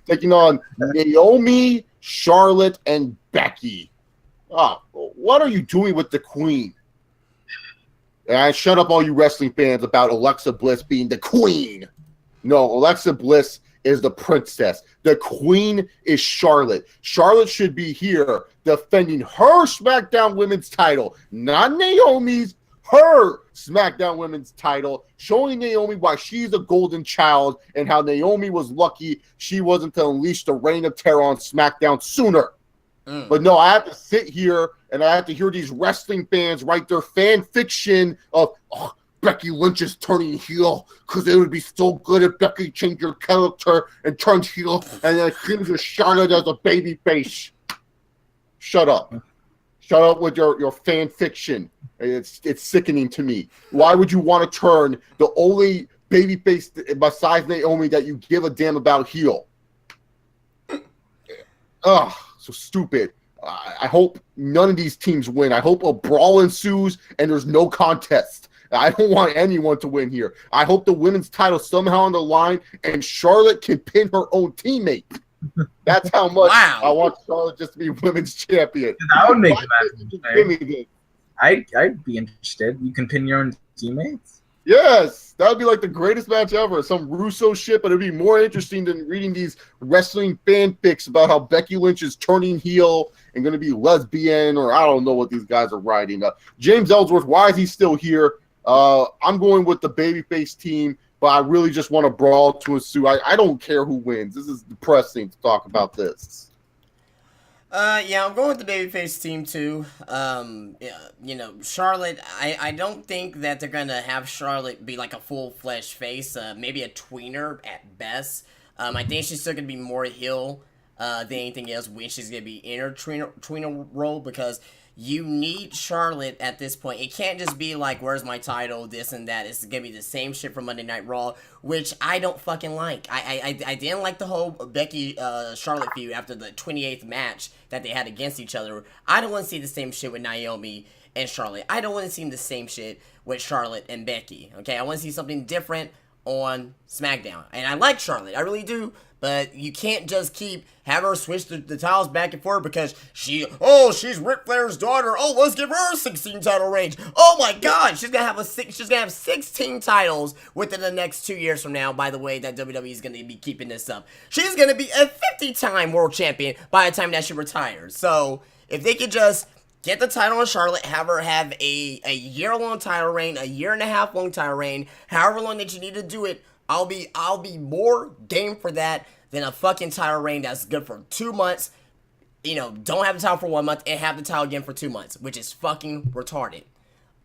Taking on Naomi, Charlotte, and Becky. Oh, what are you doing with the Queen? And I shut up all you wrestling fans about Alexa Bliss being the Queen. No, Alexa Bliss is the princess. The queen is Charlotte. Charlotte should be here defending her SmackDown Women's title, not Naomi's, her SmackDown Women's title, showing Naomi why she's a golden child and how Naomi was lucky she wasn't to unleash the reign of terror on SmackDown sooner. But no, I have to sit here and I have to hear these wrestling fans write their fan fiction of, oh, Becky Lynch is turning heel because it would be so good if Becky changed her character and turned heel and then accuses Charlotte as a babyface. Shut up. Shut up with your fan fiction. It's sickening to me. Why would you want to turn the only babyface besides Naomi that you give a damn about heel? Ugh, so stupid. I hope none of these teams win. I hope a brawl ensues and there's no contest. I don't want anyone to win here. I hope the women's title somehow on the line and Charlotte can pin her own teammate. That's how much I want Charlotte just to be women's champion.
That would make it. I'd be interested. You can pin your own teammates?
Yes, that would be like the greatest match ever. Some Russo shit, but it'd be more interesting than reading these wrestling fanfics about how Becky Lynch is turning heel and going to be lesbian, or I don't know what these guys are writing. James Ellsworth, why is he still here? I'm going with the babyface team, but I really just want a brawl to ensue. I don't care who wins. This is depressing to talk about this.
Yeah, I'm going with the babyface team too. Yeah, you know, Charlotte, I don't think that they're gonna have Charlotte be like a full-fledged face. Maybe a tweener at best. I think she's still gonna be more heel than anything else when she's gonna be in her tweener role, because you need Charlotte at this point. It can't just be like, where's my title, this and that. It's gonna be the same shit from Monday Night Raw, which I don't fucking like. I didn't like the whole Becky Charlotte feud after the 28th match that they had against each other. I don't want to see the same shit with Naomi and Charlotte. I don't want to see the same shit with Charlotte and Becky. Okay, I want to see something different on SmackDown. And I like Charlotte, I really do. But you can't just keep having her switch the titles back and forth because she's Ric Flair's daughter. Oh, let's give her a 16 title range. Oh my God, she's gonna have 16 titles within the next 2 years from now. By the way, that WWE is gonna be keeping this up. She's gonna be a 50-time world champion by the time that she retires. So if they could just get the title on Charlotte, have her have a year-long title reign, a year-and-a-half long title reign, however long that you need to do it. I'll be more game for that than a fucking title reign that's good for 2 months. You know, don't have the title for 1 month and have the title again for 2 months, which is fucking retarded.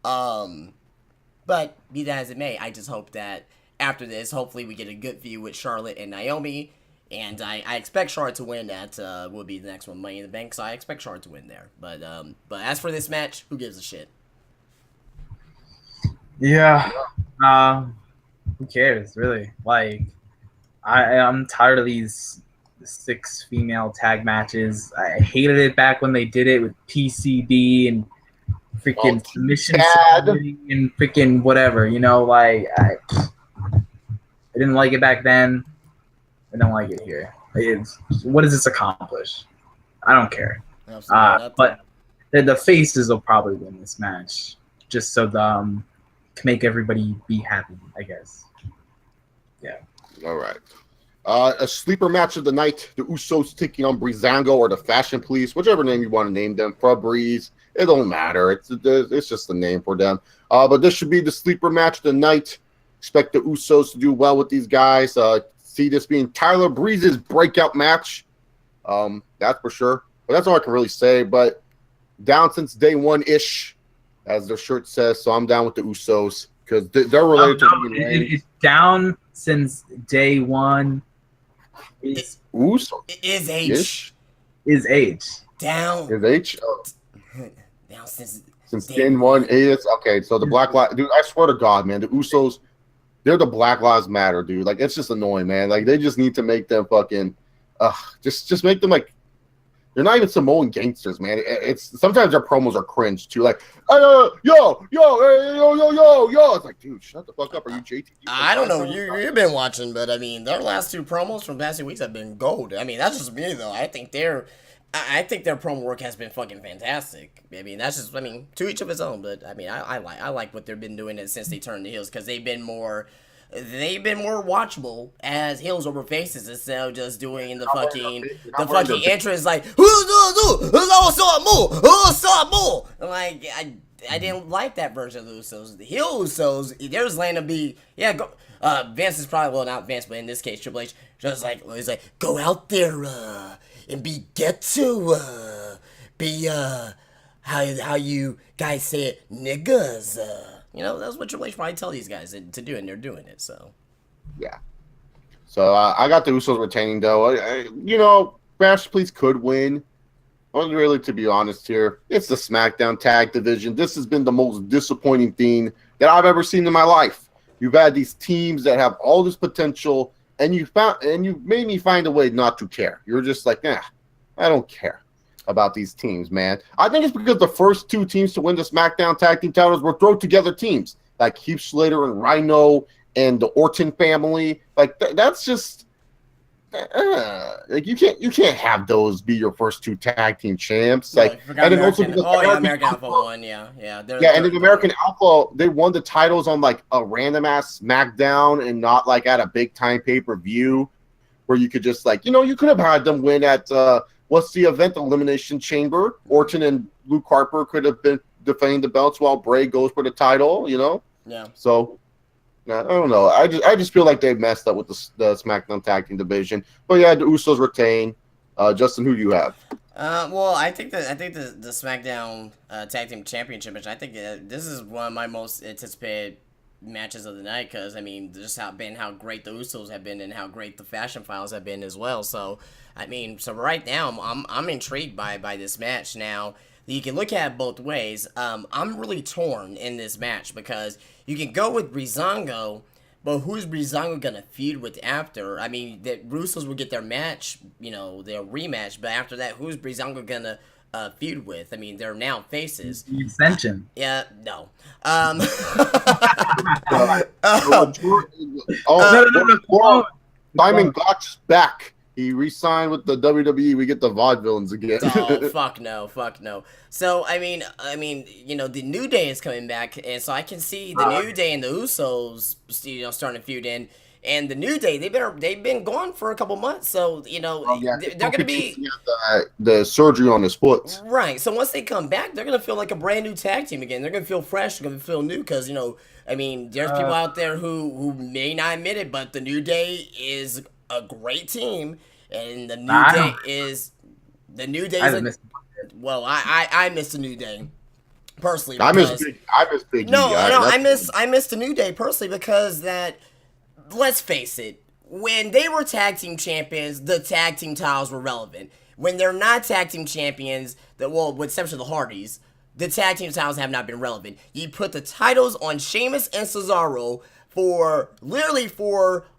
But be that as it may, I just hope that after this, hopefully we get a good view with Charlotte and Naomi. And I expect Charlotte to win. That will be the next one, Money in the Bank. So I expect Charlotte to win there. But as for this match, who gives a shit?
Yeah. Who cares, really? Like, I'm tired of these 6 female tag matches. I hated it back when they did it with PCB and freaking submission and freaking whatever. You know, like I didn't like it back then. I don't like it here. What does this accomplish? I don't care. But the faces will probably win this match, just so to make everybody be happy, I guess. Yeah.
All right. A sleeper match of the night: the Usos taking on Breezango or the Fashion Police, whichever name you want to name them. Breeze, it don't matter. It's just a name for them. But this should be the sleeper match of the night. Expect the Usos to do well with these guys. See this being Tyler Breeze's breakout match. That's for sure. But that's all I can really say. But down since day one-ish, as their shirt says. So I'm down with the Usos because they're related to Roman Reigns.
It's down since day one.
Is
H.
Is H.
Down.
Is H. Oh.
Down since
day one. Is okay. So the Black Lives, dude. I swear to God, man, the Usos, they're the Black Lives Matter, dude. Like, it's just annoying, man. Like, they just need to make them fucking, just make them like. They're not even Samoan gangsters, man. It's sometimes their promos are cringe too. Like, yo. It's like, dude, shut the fuck up. Are you JT?
I don't know. You've been watching, but I mean, their last 2 promos from the past 2 weeks have been gold. I mean, that's just me though. I think their promo work has been fucking fantastic. I mean, that's just, to each of his own. But I mean, I like what they've been doing since they turned the heels, because they've been more they've been more watchable as heels over faces instead of just doing the fucking entrance like like I didn't like that version of the Usos. The heel Usos, they're just letting them be Vince is probably, well, not Vince, but in this case Triple H, just like he's like, go out there and be how you guys say it, niggas. That's what Triple H probably tell these guys to do, and they're doing it. So
yeah. So I got the Usos retaining, though. Bash Please could win. Well, really, to be honest here, it's the SmackDown Tag Division. This has been the most disappointing thing that I've ever seen in my life. You've had these teams that have all this potential, and you made me find a way not to care. You're just like, I don't care about these teams, man. I think it's because the first two teams to win the SmackDown Tag Team titles were throw together teams like Heath Slater and Rhino and the Orton family. Like that's just. Like you can't have those be your first two tag team champs. Like, and then also because
American Alpha won, yeah.
And then American Alpha, they won the titles on like a random ass SmackDown and not like at a big time pay-per-view where you could just like, you could have had them win at what's the event, Elimination Chamber. Orton and Luke Harper could have been defending the belts while Bray goes for the title.
Yeah.
So. I don't know. I just feel like they messed up with the SmackDown Tag Team division. But yeah, the Usos retain. Justin, who do you have?
Well, I think the SmackDown Tag Team Championship match. I think this is one of my most anticipated matches of the night because just how great the Usos have been and how great the Fashion Files have been as well. So right now I'm intrigued by this match. Now you can look at it both ways. I'm really torn in this match because you can go with Breezango, but who's Breezango gonna feud with after? The Russos will get their match, their rematch, but after that, who's Breezango gonna feud with? They're now faces.
The Ascension.
Yeah, no.
Simon Gotch's back. He re-signed with the WWE. We get the vaudevillains again.
Oh, fuck no. So, the New Day is coming back, and so I can see the New Day and the Usos, starting to feud in. And the New Day, they've been gone for a couple months, so, they're going to be...
The surgery on his foot.
Right, so once they come back, they're going to feel like a brand new tag team again. They're going to feel fresh, they're going to feel new, because, there's people out there who may not admit it, but the New Day is a great team, and the New Day is well, I miss the New Day personally.
I miss Big E.
I miss the New Day personally because that. Let's face it, when they were tag team champions, the tag team titles were relevant. When they're not tag team champions, with exception of the Hardys, the tag team titles have not been relevant. You put the titles on Sheamus and Cesaro for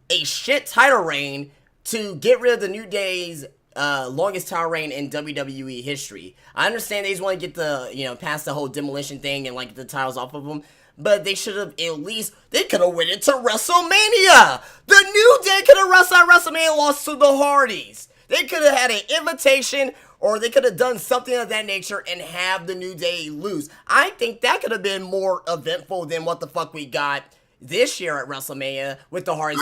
a shit title reign to get rid of the New Day's longest title reign in WWE history. I understand they just want to get the, past the whole demolition thing and, the titles off of them, but they should have they could have went into WrestleMania! The New Day could have wrestled at WrestleMania and lost to the Hardys! They could have had an invitation, or they could have done something of that nature and have the New Day lose. I think that could have been more eventful than what the fuck we got this year at WrestleMania with the Hardys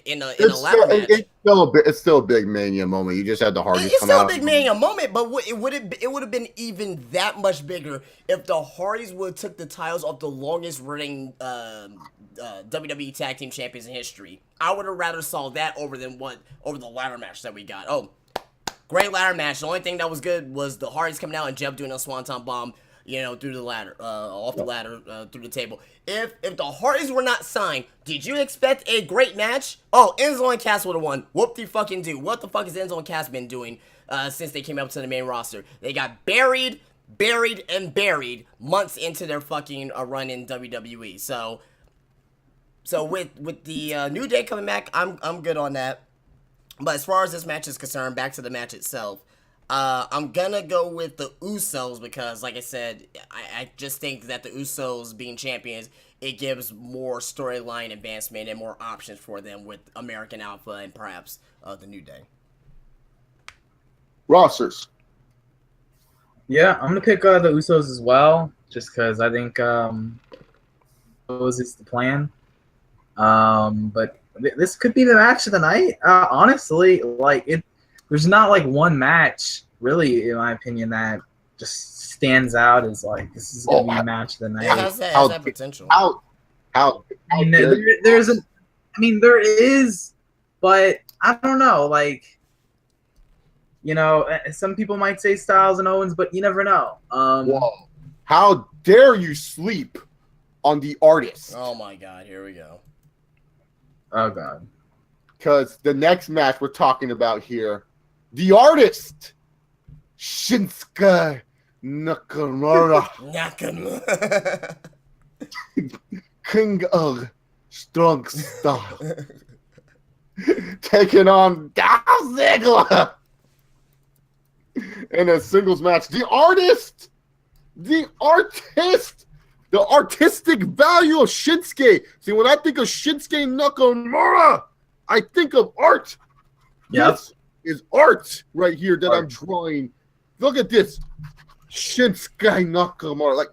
in a ladder match.
It's still a big Mania moment. You just had the Hardys
come out. It's still a big
Mania
moment, but it would have been even that much bigger if the Hardys would have took the titles off the longest running WWE Tag Team Champions in history. I would have rather saw that over the ladder match that we got. Oh, great ladder match. The only thing that was good was the Hardys coming out and Jeff doing a Swanton Bomb, through the ladder, off the ladder, through the table. If the Hardys were not signed, did you expect a great match? Oh, Enzo and Cass would have won. Whoop-de-fucking-do. What the fuck has Enzo and Cass been doing since they came up to the main roster? They got buried months into their fucking run in WWE. So with the New Day coming back, I'm good on that. But as far as this match is concerned, back to the match itself, I'm gonna go with the Usos because, like I said, I just think that the Usos being champions, it gives more storyline advancement and more options for them with American Alpha and perhaps the New Day.
Rosters.
Yeah, I'm gonna pick the Usos as well, just because I think Usos is the plan. But this could be the match of the night. Honestly, there's not like one match really, in my opinion, that just stands out as like this is gonna be the match of the night.
It has that potential.
I mean, there is, but I don't know. Like, some people might say Styles and Owens, but you never know.
Whoa! How dare you sleep on the artist?
Oh my God! Here we go.
Oh God!
Because the next match we're talking about here, the artist Shinsuke Nakamura. King of Strong Style. Taking on Dolph Ziggler in a singles match. The artistic value of Shinsuke. See, when I think of Shinsuke Nakamura, I think of art.
Yep.
This is art right here that I'm drawing. Look at this. Shinsuke Nakamura. Like,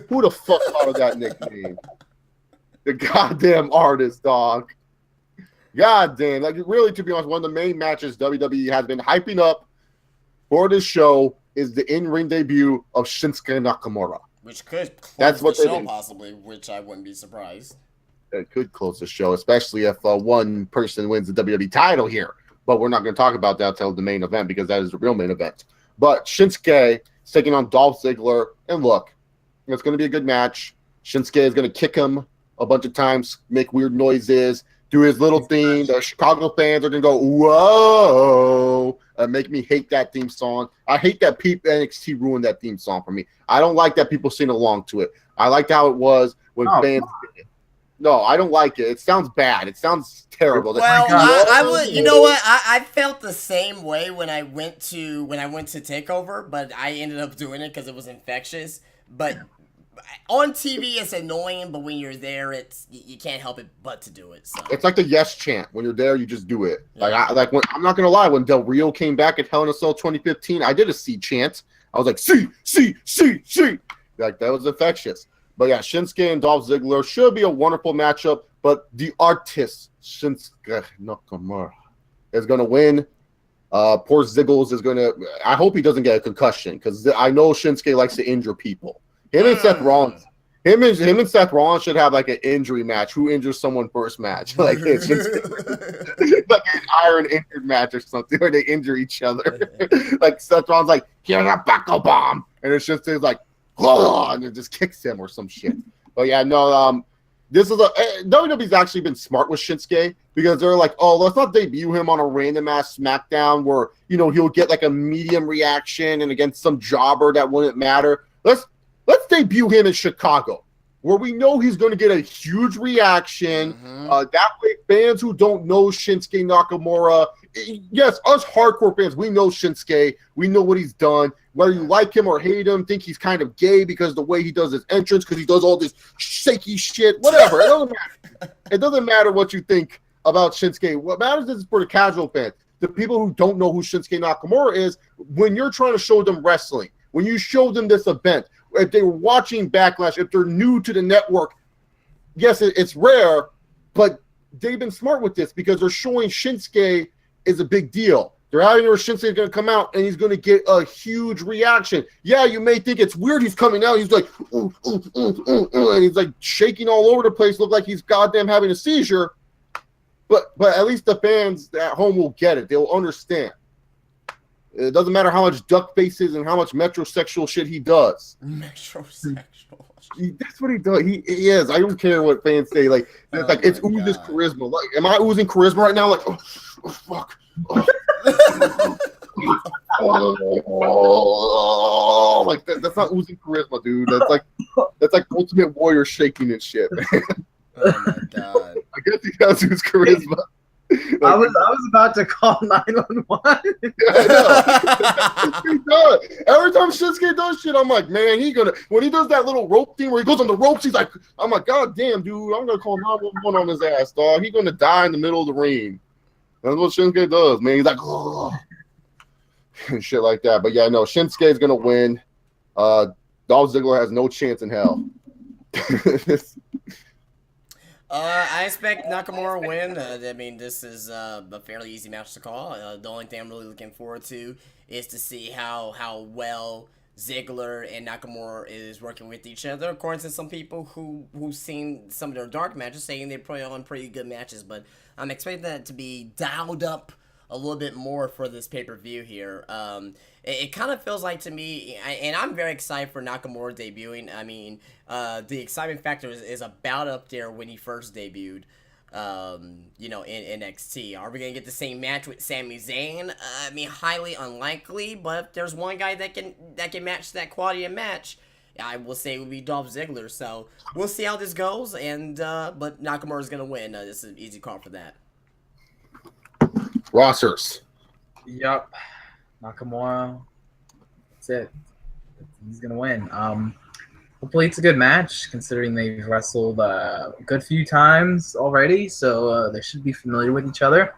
who the fuck thought of that nickname? The goddamn artist, dog. Goddamn. Like, really, to be honest, one of the main matches WWE has been hyping up for this show is the in-ring debut of Shinsuke Nakamura.
Which could close
That's what
the show,
did.
possibly, which I wouldn't be surprised.
It could close the show, especially if one person wins the WWE title here. But we're not going to talk about that until the main event because that is the real main event. But Shinsuke is taking on Dolph Ziggler. And look, it's going to be a good match. Shinsuke is going to kick him a bunch of times, make weird noises, do his little thing. The Chicago fans are going to go, whoa, make me hate that theme song. I hate that NXT ruined that theme song for me. I don't like that people sing along to it. I liked how it was when fans did it. No, I don't like it. It sounds bad. It sounds terrible.
Well, I would. You know what? I felt the same way when I went to Takeover, but I ended up doing it because it was infectious. But on TV, it's annoying. But when you're there, you can't help it but to do it. So.
It's like the yes chant. When you're there, you just do it. Yeah. I'm not gonna lie. When Del Rio came back at Hell in a Cell 2015, I did a C chant. I was like, C. Like, that was infectious. But yeah, Shinsuke and Dolph Ziggler should be a wonderful matchup. But the artist, Shinsuke Nakamura, is going to win. Poor Ziggles is going to... I hope he doesn't get a concussion because I know Shinsuke likes to injure people. Him and Seth Rollins should have like an injury match. Who injures someone first match? Like, it's like an iron injured match or something where they injure each other. Like Seth Rollins like, here's a buckle bomb. And it's just like, and it just kicks him or some shit. But yeah, no, this is WWE's actually been smart with Shinsuke because they're like, oh, let's not debut him on a random ass SmackDown where he'll get like a medium reaction and against some jobber that wouldn't matter. Let's debut him in Chicago where we know he's going to get a huge reaction. That way, fans who don't know Shinsuke Nakamura, yes, us hardcore fans, we know Shinsuke. We know what he's done. Whether you like him or hate him, think he's kind of gay because the way he does his entrance, because he does all this shaky shit, whatever. It doesn't matter. It doesn't matter what you think about Shinsuke. What matters is for the casual fans, the people who don't know who Shinsuke Nakamura is, when you're trying to show them wrestling, when you show them this event, if they were watching Backlash, if they're new to the network, yes, it's rare, but they've been smart with this because they're showing Shinsuke is a big deal. They're having where Shinsuke is going to come out and he's going to get a huge reaction. Yeah, you may think it's weird he's coming out. He's like, ooh, ooh, ooh, ooh, ooh, and he's like shaking all over the place, look like he's goddamn having a seizure. But at least the fans at home will get it. They'll understand. It doesn't matter how much duck faces and how much metrosexual shit he does.
Metrosexual.
That's what he does. He is. I don't care what fans say. Like, it's like it's oozes charisma. Like, am I oozing charisma right now? Like, oh fuck. Oh. Like that's not oozing charisma, dude. That's like Ultimate Warrior shaking and shit, man.
Oh my god.
I guess he does use charisma. Like,
I was about to call 911.
Yeah, I know. He does. Every time Shinsuke does shit, I'm like, man, when he does that little rope thing where he goes on the ropes, he's like, I'm like, god damn, dude, I'm gonna call 911 on his ass, dog. He's gonna die in the middle of the ring. That's what Shinsuke does, man. He's like, oh, and shit like that. But yeah, no, Shinsuke is gonna win. Dolph Ziggler has no chance in hell.
I expect Nakamura to win. I mean, this is a fairly easy match to call. The only thing I'm really looking forward to is to see how well Ziggler and Nakamura is working with each other. According to some people who've seen some of their dark matches, saying they put on pretty good matches, but I'm expecting that to be dialed up a little bit more for this pay-per-view here. It kind of feels like to me, and I'm very excited for Nakamura debuting. I mean, the excitement factor is about up there when he first debuted, in NXT. Are we going to get the same match with Sami Zayn? I mean, highly unlikely, but if there's one guy that can match that quality of match, I will say it would be Dolph Ziggler. So we'll see how this goes, but Nakamura's going to win. This is an easy call for that.
Rosters.
Yep. Nakamura. That's it. He's gonna win. Hopefully it's a good match, considering they've wrestled a good few times already, so they should be familiar with each other.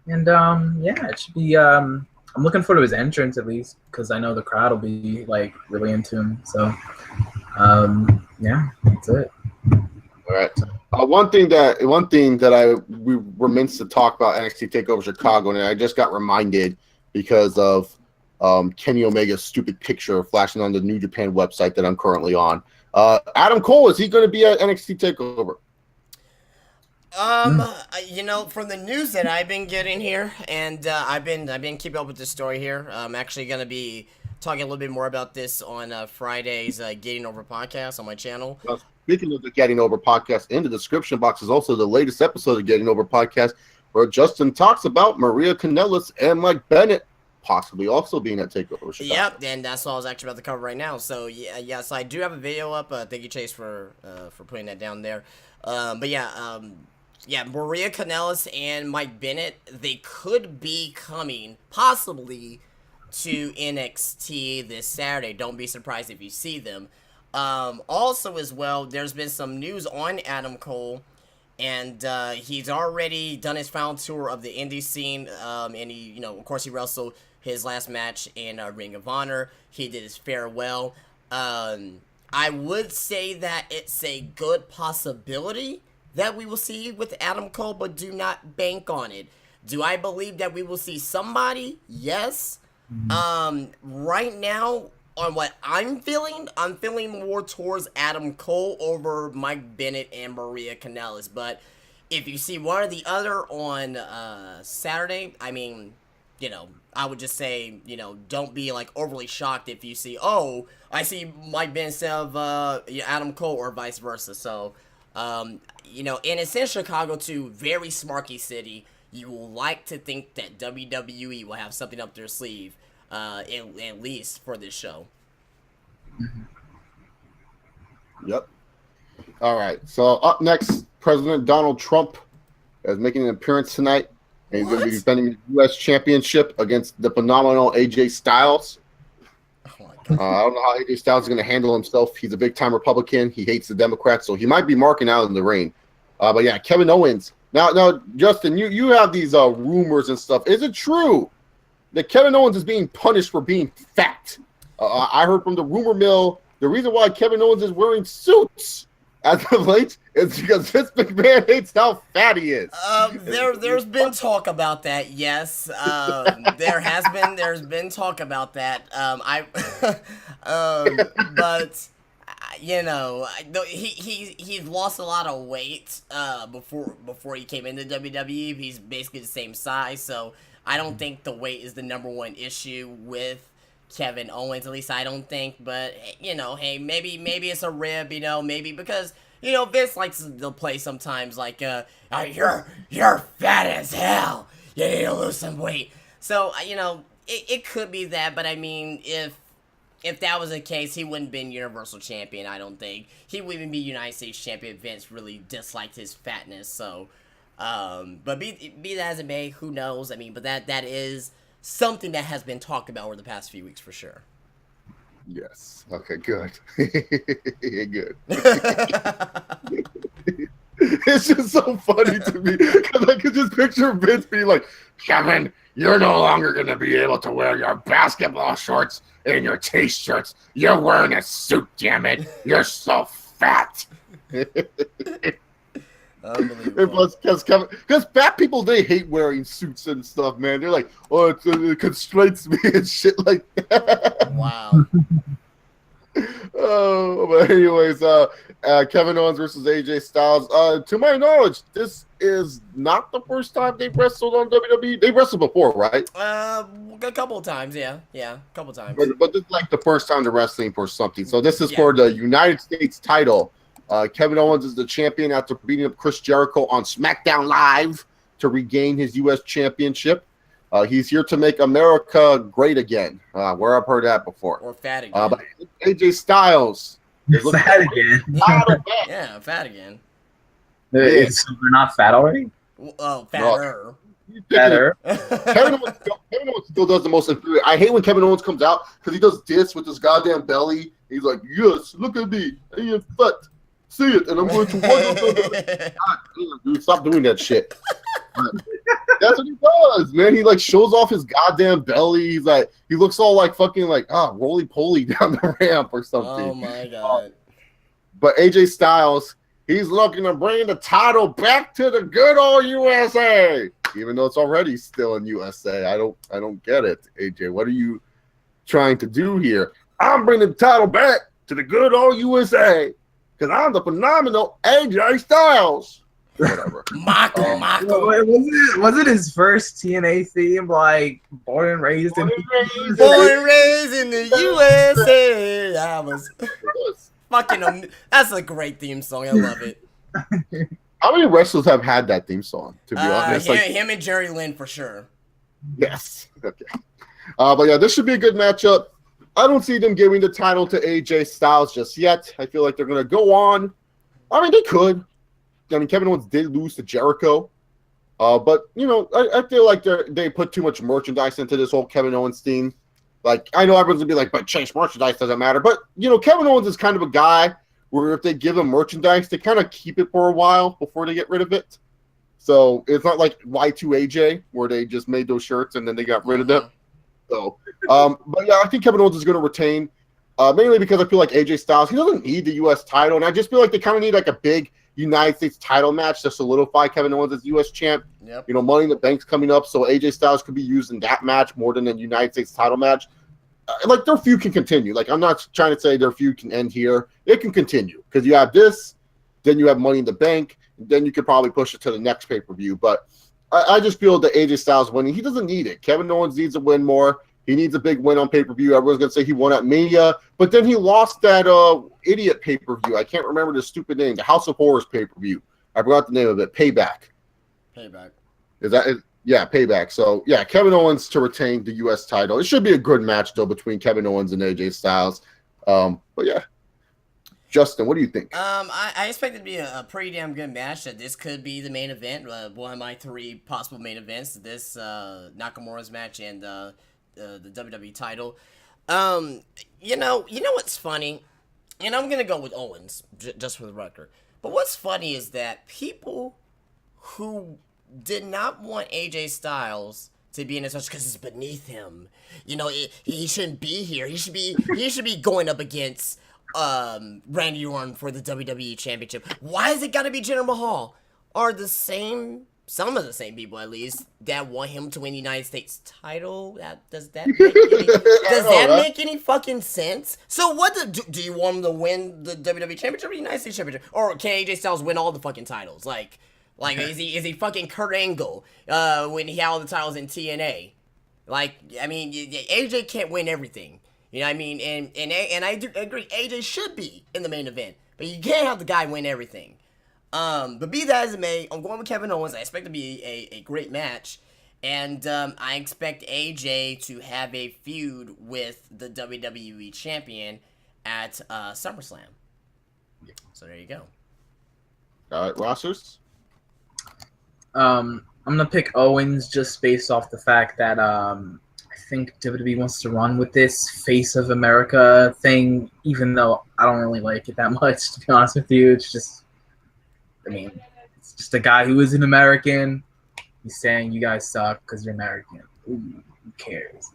And it should be. I'm looking forward to his entrance at least, because I know the crowd will be like really into him. So, that's it.
All right. One thing that we were meant to talk about NXT Takeover Chicago, and I just got reminded because of Kenny Omega's stupid picture flashing on the New Japan website that I'm currently on. Adam Cole, is he going to be at NXT Takeover?
From the news that I've been getting here, and I've been keeping up with this story here. I'm actually going to be talking a little bit more about this on Friday's Getting Over podcast on my channel.
Speaking of the Getting Over podcast, in the description box is also the latest episode of Getting Over podcast, where Justin talks about Maria Kanellis and Mike Bennett possibly also being at Takeover Chicago.
Yep, and that's what I was actually about to cover right now. So so I do have a video up. Thank you, Chase, for putting that down there. Maria Kanellis and Mike Bennett, they could be coming possibly to NXT this Saturday. Don't be surprised if you see them. Also as well, there's been some news on Adam Cole, and he's already done his final tour of the indie scene, and he, of course, he wrestled his last match in Ring of Honor. He did his farewell. I would say that it's a good possibility that we will see with Adam Cole, but do not bank on it. Do I believe that we will see somebody? Yes. Right now, on what I'm feeling more towards Adam Cole over Mike Bennett and Maria Kanellis. But if you see one or the other on Saturday, I mean, I would just say, don't be like overly shocked if you see, I see Mike Bennett instead of Adam Cole, or vice versa. So, and it's in Chicago too, very smarky city. You will like to think that WWE will have something up their sleeve. At least for this show.
Yep. All right. So up next, President Donald Trump is making an appearance tonight, and he's going to be defending the U.S. Championship against the phenomenal AJ Styles.
Oh my God.
I don't know how AJ Styles is going to handle himself. He's a big-time Republican. He hates the Democrats, so he might be marking out in the ring. But yeah, Kevin Owens. Now, Justin, you have these rumors and stuff. Is it true that Kevin Owens is being punished for being fat? I heard from the rumor mill, the reason why Kevin Owens is wearing suits as of late is because Vince McMahon hates how fat he is.
There's been talk about that, yes. There's been talk about that. But he's lost a lot of weight before he came into WWE. He's basically the same size, so I don't think the weight is the number one issue with Kevin Owens. At least I don't think. But hey, maybe it's a rib. Maybe because Vince likes to play sometimes like you're fat as hell. You need to lose some weight. So it could be that. But I mean, if that was the case, he wouldn't have been Universal Champion. I don't think he would even be United States Champion. Vince really disliked his fatness. So. But be that as it may, who knows? I mean, but that is something that has been talked about over the past few weeks for sure.
Yes. Okay, good. Good. It's just so funny to me because I could just picture Vince being like, Kevin, you're no longer going to be able to wear your basketball shorts and your t-shirts. You're wearing a suit, damn it. You're so fat.
Unbelievable.
Because fat people, they hate wearing suits and stuff, man. They're like, oh, it constrains me and shit like that.
Wow.
Oh, but anyways, Kevin Owens versus AJ Styles. To my knowledge, this is not the first time they've wrestled on WWE. They wrestled before, right?
A couple of times, yeah, a couple of times.
But this is like the first time they're wrestling for something. So this is for the United States title. Kevin Owens is the champion after beating up Chris Jericho on SmackDown Live to regain his U.S. championship. He's here to make America great again. Where I've heard that before.
Or fat again.
But AJ Styles.
Fat again.
Yeah, fat again.
So they're not fat already?
Oh, fatter.
Better.
Kevin Owens still does the most inferior. I hate when Kevin Owens comes out because he does this with his goddamn belly. He's like, yes, look at me. I am fat. See it, and I'm going to God, dude, stop doing that shit. That's what he does, man. He like shows off his goddamn belly. He's like, he looks all like fucking like roly poly down the ramp or something.
Oh my god.
But AJ Styles, he's looking to bring the title back to the good old USA, even though it's already still in USA. I don't get it, AJ. What are you trying to do here? I'm bringing the title back to the good old USA because I'm the phenomenal AJ Styles. Whatever.
Mako.
Was it his first TNA theme, like born and raised in
the USA? That was fucking. That's a great theme song. I love it.
How many wrestlers have had that theme song? To be honest,
him and Jerry Lynn for sure.
Yes. Okay. But yeah, this should be a good matchup. I don't see them giving the title to AJ Styles just yet. I feel like they're gonna go on. I mean, they could. I mean, Kevin Owens did lose to Jericho, but you know, I feel like they put too much merchandise into this whole Kevin Owens thing. Like, I know everyone's gonna be like, but Chase, merchandise doesn't matter. But you know, Kevin Owens is kind of a guy where if they give him merchandise, they kind of keep it for a while before they get rid of it. So it's not like Y2AJ where they just made those shirts and then they got rid of them. So, but yeah, I think Kevin Owens is going to retain, mainly because I feel like AJ Styles, he doesn't need the U.S. title, and I just feel like they kind of need like a big United States title match to solidify Kevin Owens as U.S. champ.
Yep.
You know, Money in the Bank's coming up, so AJ Styles could be used in that match more than a United States title match. Like, their feud can continue. Like, I'm not trying to say their feud can end here. It can continue because you have this, then you have Money in the Bank, then you could probably push it to the next pay-per-view. But I just feel that AJ Styles winning, he doesn't need it. Kevin Owens needs to win more. He needs a big win on pay-per-view. Everyone's going to say he won at Mania, but then he lost that idiot pay-per-view. I can't remember the stupid name. The House of Horrors pay-per-view. I forgot the name of it. Payback. Is that it? Yeah, Payback. So, yeah, Kevin Owens to retain the U.S. title. It should be a good match, though, between Kevin Owens and AJ Styles. But, yeah. Justin, what do you think?
I expect it to be a pretty damn good match. That this could be the main event. One of my 3 possible main events. This Nakamura's match and the WWE title. You know what's funny? And I'm gonna go with Owens just for the record. But what's funny is that people who did not want AJ Styles to be in this match because it's beneath him. You know, he shouldn't be here. He should be going up against Randy Orton for the WWE Championship. Why is it gotta be Jinder Mahal? Are some of the same people at least that want him to win the United States title? Does that make any fucking sense? So what do you want him to win the WWE Championship or the United States Championship? Or can AJ Styles win all the fucking titles? Like is he fucking Kurt Angle when he had all the titles in TNA? Like, I mean, AJ can't win everything. You know what I mean? And I do agree, AJ should be in the main event, but you can't have the guy win everything. But be that as it may, I'm going with Kevin Owens. I expect it to be a great match. And I expect AJ to have a feud with the WWE Champion at SummerSlam. So there you go.
All right, rosters?
I'm going to pick Owens just based off the fact that I think WWE wants to run with this Face of America thing, even though I don't really like it that much, to be honest with you. It's just, I mean, it's just a guy who is an American. He's saying you guys suck because you're American. Ooh, who cares?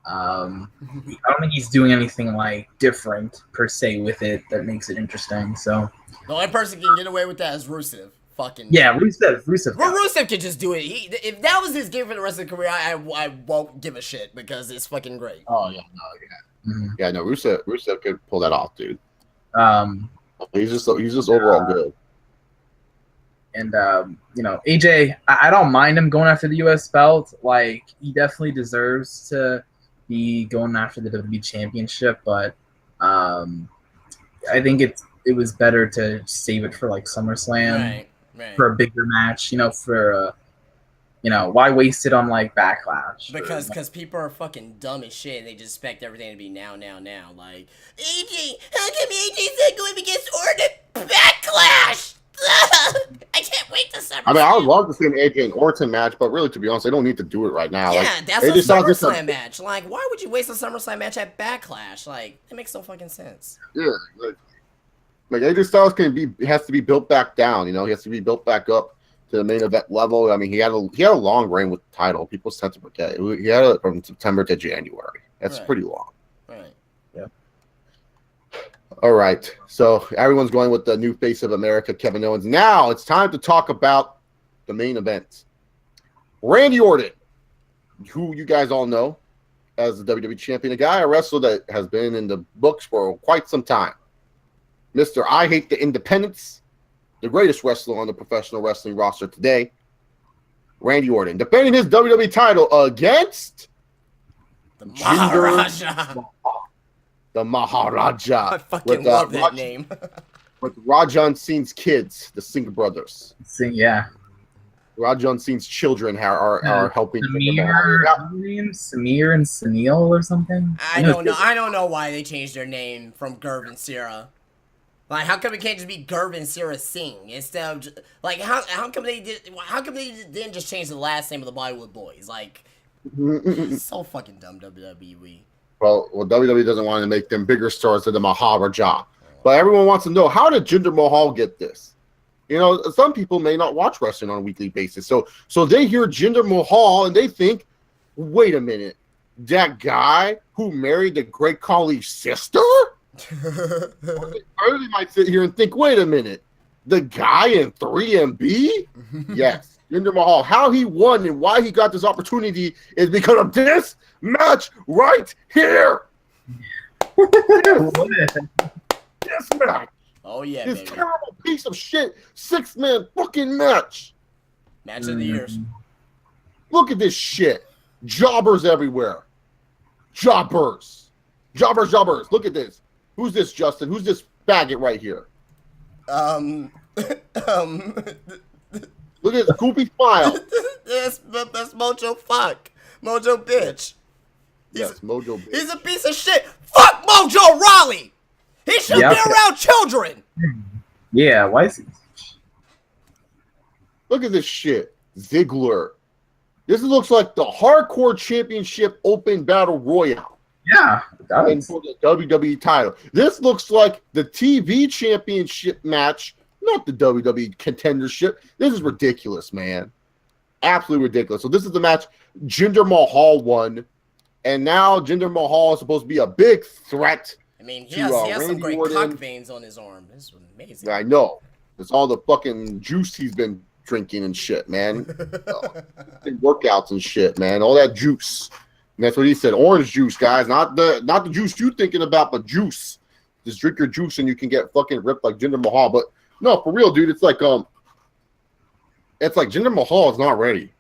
I don't think he's doing anything like different per se with it that makes it interesting. So
the only person who can get away with that is Rusev fucking
Rusev.
Rusev could just do it. If that was his game for the rest of the career, I won't give a shit because it's fucking great.
Oh yeah, yeah, no, Rusev could pull that off, dude. He's just overall good.
And AJ, I don't mind him going after the U.S. belt. Like, he definitely deserves to be going after the WWE Championship, but I think it was better to save it for like SummerSlam,
right.
for a bigger match. Why waste it on like Backlash?
Because people are fucking dumb as shit and they just expect everything to be now. Like, AJ, how come AJ's not going against Orton at Backlash? I can't wait to SummerSlam.
I mean, I would love to see an AJ and Orton match, but really, to be honest, they don't need to do it right now.
Yeah,
like,
that's a SummerSlam match. Like, why would you waste a SummerSlam match at Backlash? Like, it makes no fucking sense.
Yeah, like AJ Styles has to be built back down. He has to be built back up to the main event level. I mean, he had a long reign with the title. People tend to forget. He had it from September to January. That's pretty long.
Right.
Yeah. All right. So everyone's going with the new face of America, Kevin Owens. Now it's time to talk about the main event. Randy Orton, who you guys all know as the WWE champion, a wrestler that has been in the books for quite some time. Mr. I Hate the Independents, the greatest wrestler on the professional wrestling roster today, Randy Orton, defending his WWE title against
the Maharaja.
The Maharaja.
I fucking love that name.
With Rajan Singh's kids, the Singh brothers.
Yeah.
Rajan Singh's children are helping.
Samir and Sunil or something?
I don't know why they changed their name from Gurv and Sierra. Like, how come it can't just be Gurv and Sierra Singh instead of like how come they didn't just change the last name of the Bollywood Boys? Like, it's so fucking dumb, WWE.
Well, WWE doesn't want to make them bigger stars than the Maharaja. But everyone wants to know, how did Jinder Mahal get this? Some people may not watch wrestling on a weekly basis. So they hear Jinder Mahal and they think, wait a minute, that guy who married the Great Khali's sister? Or they might sit here and think, wait a minute, the guy in 3MB? Yes, Jinder Mahal. How he won and why he got this opportunity is because of this match right here. This match.
Oh yeah,
this
baby.
terrible piece of shit 6-man fucking match.
Match of the years.
Look at this shit. Jobbers everywhere. Jobbers. Look at this. Who's this, Justin? Who's this faggot right here? Look at this goofy smile.
that's Mojo fuck. Mojo bitch.
Yes, Mojo bitch.
He's a piece of shit. Fuck Mojo Rawley. He should be around children.
Yeah, why is he?
Look at this shit. Ziggler. This looks like the Hardcore Championship Open Battle Royale.
Yeah,
and for the WWE title. This looks like the TV Championship match, not the WWE Contendership. This is ridiculous, man. Absolutely ridiculous. So this is the match Jinder Mahal won, and now Jinder Mahal is supposed to be a big threat.
I mean, he has some great cock veins on his arm. This is amazing.
I know. It's all the fucking juice he's been drinking and shit, man. Workouts and shit, man. All that juice. And that's what he said. Orange juice, guys. Not the juice you're thinking about, but juice. Just drink your juice and you can get fucking ripped like Jinder Mahal. But no, for real, dude, it's like Jinder Mahal is not ready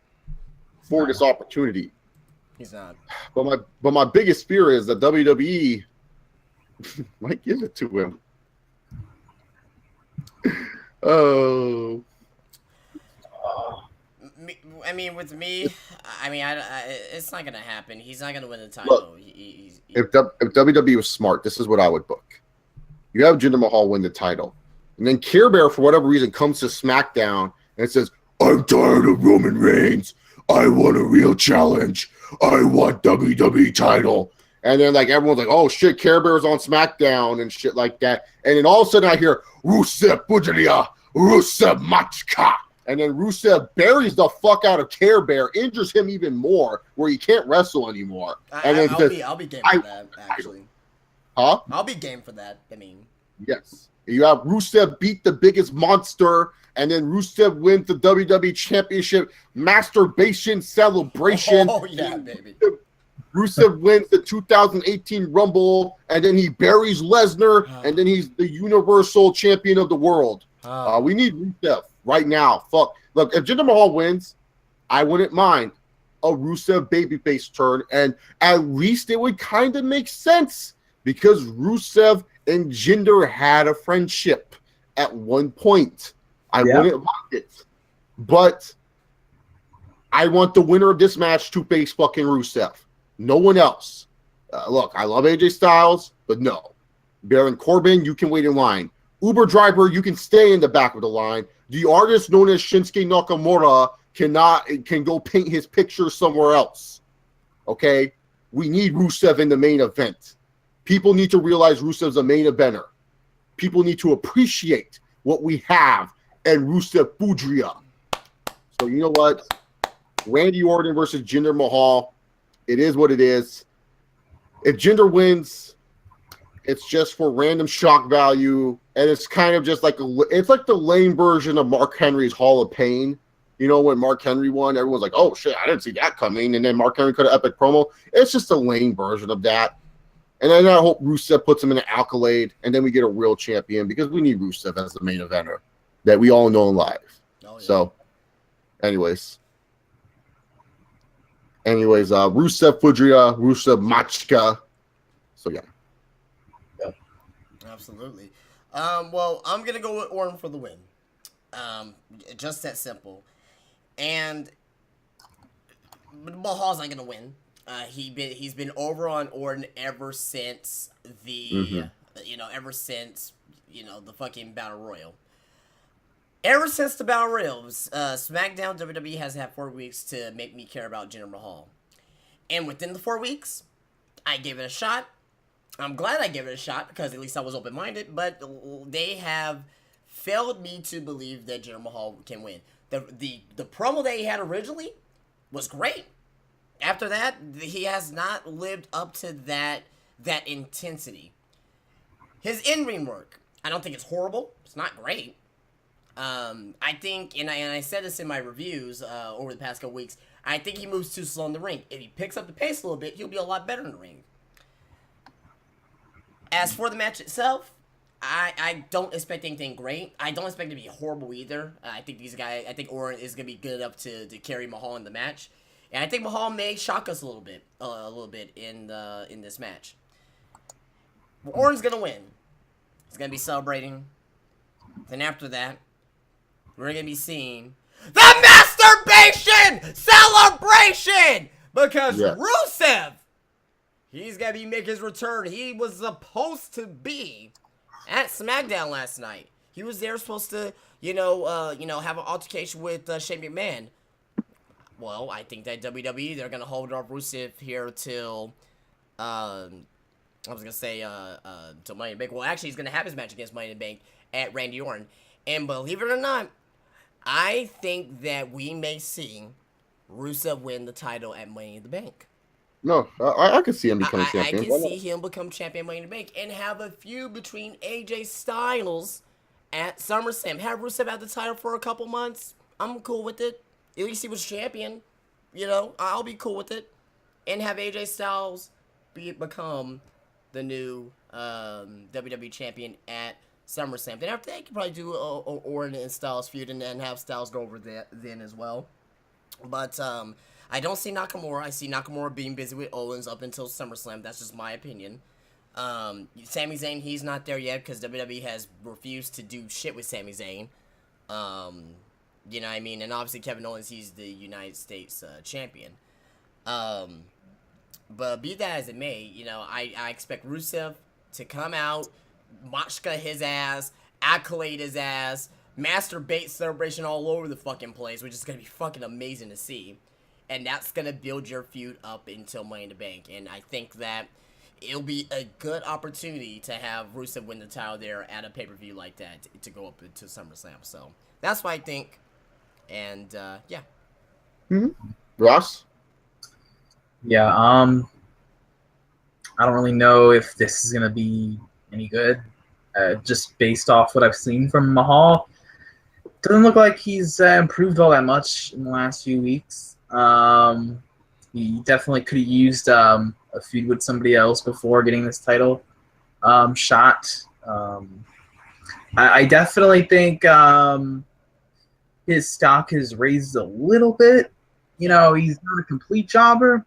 for this opportunity.
He's not.
But my biggest fear is that WWE might give it to him. Oh.
I mean, with me, it's not gonna happen. He's not gonna win the title.
Look, if WWE was smart, this is what I would book. You have Jinder Mahal win the title, and then Care Bear, for whatever reason, comes to SmackDown and says, "I'm tired of Roman Reigns. I want a real challenge. I want WWE title." And then everyone's like, "Oh shit, Care Bear's on SmackDown and shit like that." And then all of a sudden I hear Rusev Bujalia, Rusev Machka. And then Rusev buries the fuck out of Care Bear, injures him even more, where he can't wrestle anymore.
I'll be game for that, actually.
Huh?
I'll be game for that. I mean,
yes. You have Rusev beat the biggest monster and then Rusev wins the WWE Championship Masturbation Celebration.
Oh yeah, baby.
Rusev wins the 2018 Rumble, and then he buries Lesnar, and then he's the Universal Champion of the world. We need Rusev right now. Fuck. Look, if Jinder Mahal wins, I wouldn't mind a Rusev babyface turn, and at least it would kind of make sense because Rusev and Jinder had a friendship at one point. I wouldn't mind it, but I want the winner of this match to face fucking Rusev. No one else. Look, I love AJ Styles, but no. Baron Corbin, you can wait in line. Uber driver, you can stay in the back of the line. The artist known as Shinsuke Nakamura can go paint his picture somewhere else. Okay? We need Rusev in the main event. People need to realize Rusev's a main eventer. People need to appreciate what we have and Rusev Fudria. So you know what? Randy Orton versus Jinder Mahal. It is what it is. If Jinder wins, it's just for random shock value, and it's kind of just like it's like the lame version of Mark Henry's Hall of Pain. You know, when Mark Henry won, everyone's like, "Oh shit, I didn't see that coming," and then Mark Henry cut an epic promo. It's just a lame version of that. And then I hope Rusev puts him in an accolade, and then we get a real champion because we need Rusev as the main eventer that we all know and love. Oh, yeah. So, anyways, Rusev Fudria, Rusev Machka. So yeah.
Absolutely. Well, I'm gonna go with Orton for the win. Just that simple. And Mahal's not gonna win. He's been over on Orton ever since the the fucking Battle Royal. Ever since the Battle Royal, SmackDown WWE has had 4 weeks to make me care about Jinder Mahal. And within the 4 weeks, I gave it a shot. I'm glad I gave it a shot because at least I was open-minded, but they have failed me to believe that Jinder Mahal can win. The promo that he had originally was great. After that, he has not lived up to that intensity. His in-ring work, I don't think it's horrible. It's not great. I think, and I said this in my reviews over the past couple weeks, I think he moves too slow in the ring. If he picks up the pace a little bit, he'll be a lot better in the ring. As for the match itself, I don't expect anything great. I don't expect it to be horrible either. I think Orton is gonna be good enough to carry Mahal in the match, and I think Mahal may shock us a little bit in this match. But Orton's gonna win. He's gonna be celebrating. Then after that, we're going to be seeing the Masturbation Celebration! Because Rusev, he's going to be making his return. He was supposed to be at SmackDown last night. He was there supposed to, have an altercation with Shane McMahon. Well, I think that WWE, they're going to hold off Rusev here till, till Money in the Bank. Well, actually, he's going to have his match against Money in the Bank at Randy Orton. And believe it or not, I think that we may see Rusev win the title at Money in the Bank.
No, I could see him becoming champion.
I can see him become champion Money in the Bank and have a feud between AJ Styles at SummerSlam. Have Rusev have the title for a couple months. I'm cool with it. At least he was champion. I'll be cool with it. And have AJ Styles become the new WWE champion at SummerSlam. Then after that, you can probably do Orton and Styles feud and then have Styles go over there then as well. But I don't see Nakamura. I see Nakamura being busy with Owens up until SummerSlam. That's just my opinion. Sami Zayn, he's not there yet because WWE has refused to do shit with Sami Zayn. You know what I mean? And obviously Kevin Owens, he's the United States champion. But be that as it may, I expect Rusev to come out, Machka his ass, accolade his ass, masturbate celebration all over the fucking place, which is going to be fucking amazing to see. And that's going to build your feud up until Money in the Bank. And I think that it'll be a good opportunity to have Rusev win the title there at a pay-per-view like that to go up into SummerSlam. So that's what I think. And, yeah.
Mm-hmm. Ross?
Yeah, I don't really know if this is going to be any good. Just based off what I've seen from Mahal, Doesn't look like he's improved all that much in the last few weeks. He definitely could have used a feud with somebody else before getting this title shot. I definitely think his stock has raised a little bit. You know, he's not a complete jobber,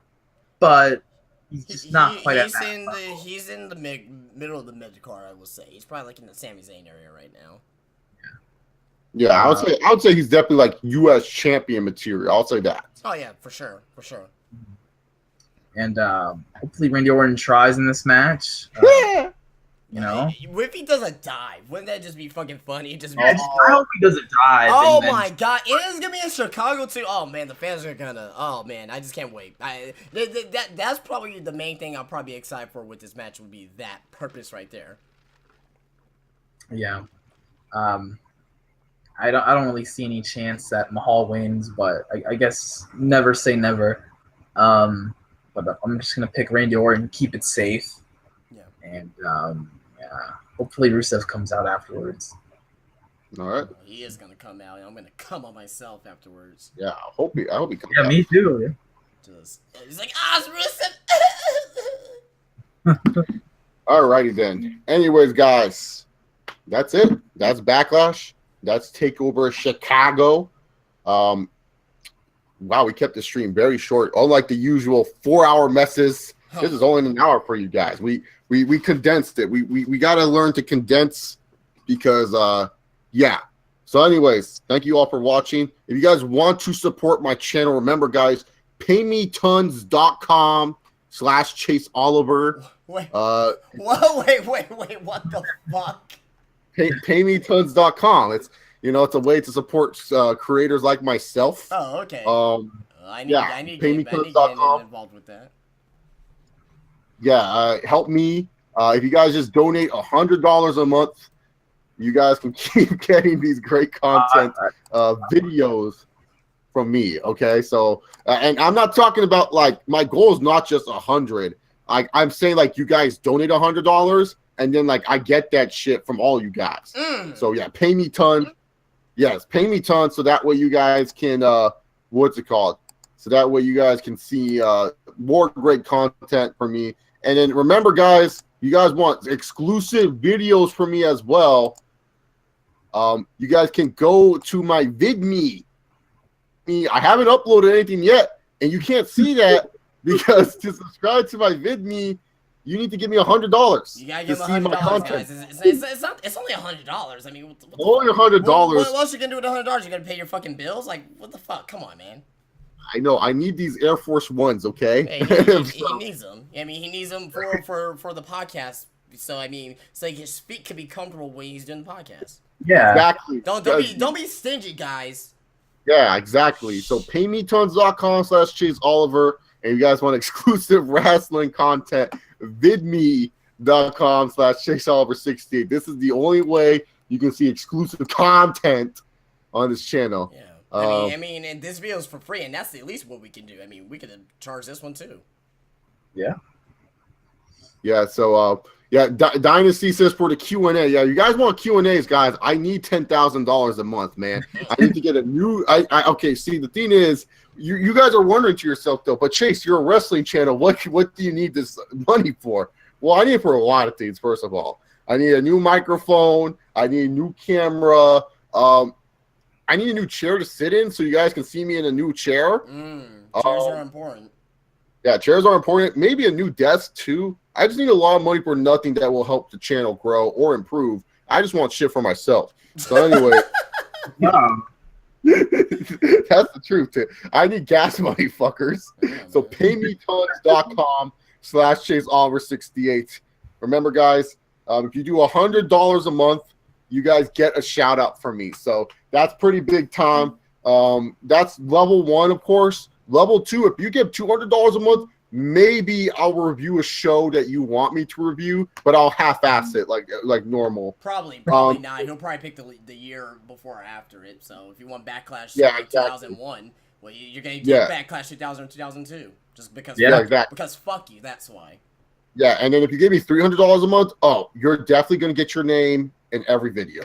but he's just not quite at that level.
He's in the middle of the mid card, I will say. He's probably like in the Sami Zayn area right now.
Yeah, I would say he's definitely like U.S. champion material. I'll say that.
Oh yeah, for sure.
And hopefully Randy Orton tries in this match. You know,
if he does a dive, wouldn't that just be fucking funny?
I hope he does a dive.
Oh my god, it is gonna be in Chicago too. Oh man, the fans are gonna. Oh man, I just can't wait. That's probably the main thing I'll probably be excited for with this match would be that purpose right there.
Yeah. I don't really see any chance that Mahal wins, but I guess never say never. But I'm just gonna pick Randy Orton, keep it safe.
Yeah.
And hopefully Rusev comes out afterwards.
All right.
He is gonna come out. I'm gonna come on myself afterwards.
Yeah, I hope he comes out.
Yeah, me too.
He's like, it's Rusev.
Alrighty then. Anyways, guys, that's it. That's Backlash. That's Takeover Chicago. Wow, we kept the stream very short. Unlike the usual 4-hour messes, this is only an hour for you guys. We condensed it. We got to learn to condense because yeah. So anyways, thank you all for watching. If you guys want to support my channel, remember guys, paymetons.com/Chase Oliver.
Wait, what the fuck?
Paymetons.com. It's it's a way to support creators like myself.
Oh, okay. I need
paymetons.com.
involved with that.
Yeah, help me. If you guys just donate $100 a month, you guys can keep getting these great content videos from me. Okay, so and I'm not talking about like my goal is not just 100. I'm saying like you guys donate $100 and then like I get that shit from all you guys. So yeah, pay me ton. Yes, pay me ton so that way you guys can what's it called? So that way you guys can see more great content from me. And then remember guys, you guys want exclusive videos from me as well. You guys can go to my VidMe. I haven't uploaded anything yet, and you can't see that because to subscribe to my VidMe, you need to give me $100.
You gotta give me $100, guys. It's only $100. I mean, what
only $100.
What else you gonna do with $100? You gotta pay your fucking bills? Like, what the fuck? Come on, man.
I know. I need these Air Force Ones. Okay.
Hey, he needs them. I mean, he needs them for the podcast. So I mean, so his feet can be comfortable when he's doing the podcast.
Yeah.
Exactly.
Don't be stingy, guys.
Yeah, exactly. So paymetons.com/Chase Oliver. And if you guys want exclusive wrestling content, vidme.com/Chase Oliver 68. This is the only way you can see exclusive content on this channel.
Yeah. I mean, and this video is for free, and that's at least what we can do. I mean, we could charge this one too.
Yeah.
Yeah. So, Dynasty says for the Q&A. Yeah, you guys want Q&As, guys. I need $10,000 a month, man. I need to get a new. Okay. See, the thing is, you guys are wondering to yourself though. But Chase, you're a wrestling channel. What do you need this money for? Well, I need it for a lot of things. First of all, I need a new microphone. I need a new camera. I need a new chair to sit in so you guys can see me in a new chair.
Chairs are important.
Yeah, chairs are important. Maybe a new desk too. I just need a lot of money for nothing that will help the channel grow or improve. I just want shit for myself. So anyway, that's the truth. Too. I need gas money, fuckers. So paymetons.com/Chase Oliver 68. Remember, guys, if you do $100 a month, you guys get a shout out from me. So that's pretty big time. That's level 1, of course. Level 2, if you give $200 a month, maybe I'll review a show that you want me to review, but I'll half-ass it like normal.
Probably not. He'll probably pick the year before or after it. So if you want Backlash 2001, well, you're going to get Backlash 2000 or 2002. Just because,
exactly.
Because fuck you, that's why.
Yeah, and then if you give me $300 a month, you're definitely going to get your name in every video.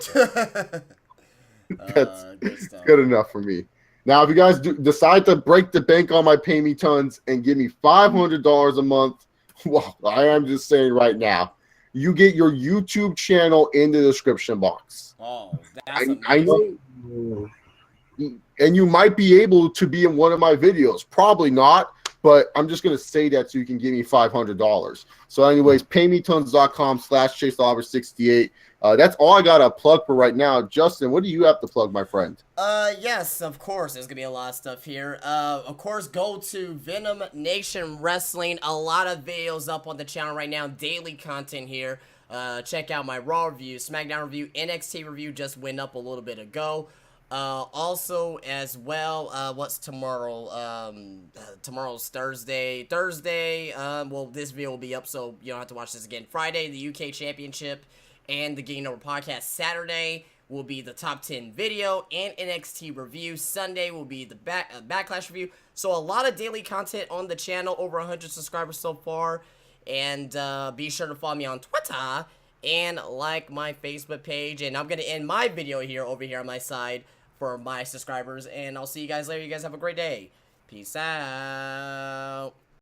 That's
Good stuff.
good enough for me. Now, if you guys decide to break the bank on my pay me tons and give me $500 a month, well, I am just saying right now, you get your YouTube channel in the description box.
Oh, that's
I
amazing.
know, and you might be able to be in one of my videos. Probably not, but I'm just going to say that so you can give me $500. So anyways, paymetons.com/ChaseOliver68. That's all I got to plug for right now. Justin, what do you have to plug, my friend?
Yes, of course. There's gonna be a lot of stuff here. Of course, go to Venom Nation Wrestling. A lot of videos up on the channel right now. Daily content here. Check out my Raw review, SmackDown review, NXT review just went up a little bit ago. Also, as well, what's tomorrow? Tomorrow's Thursday. Well, this video will be up, so you don't have to watch this again. Friday, the UK Championship and the Getting Over podcast. Saturday will be the top 10 video and NXT review. Sunday will be the Backlash review. So a lot of daily content on the channel. Over 100 subscribers so far. And be sure to follow me on Twitter and like my Facebook page. And I'm going to end my video here over here on my side for my subscribers. And I'll see you guys later. You guys have a great day. Peace out.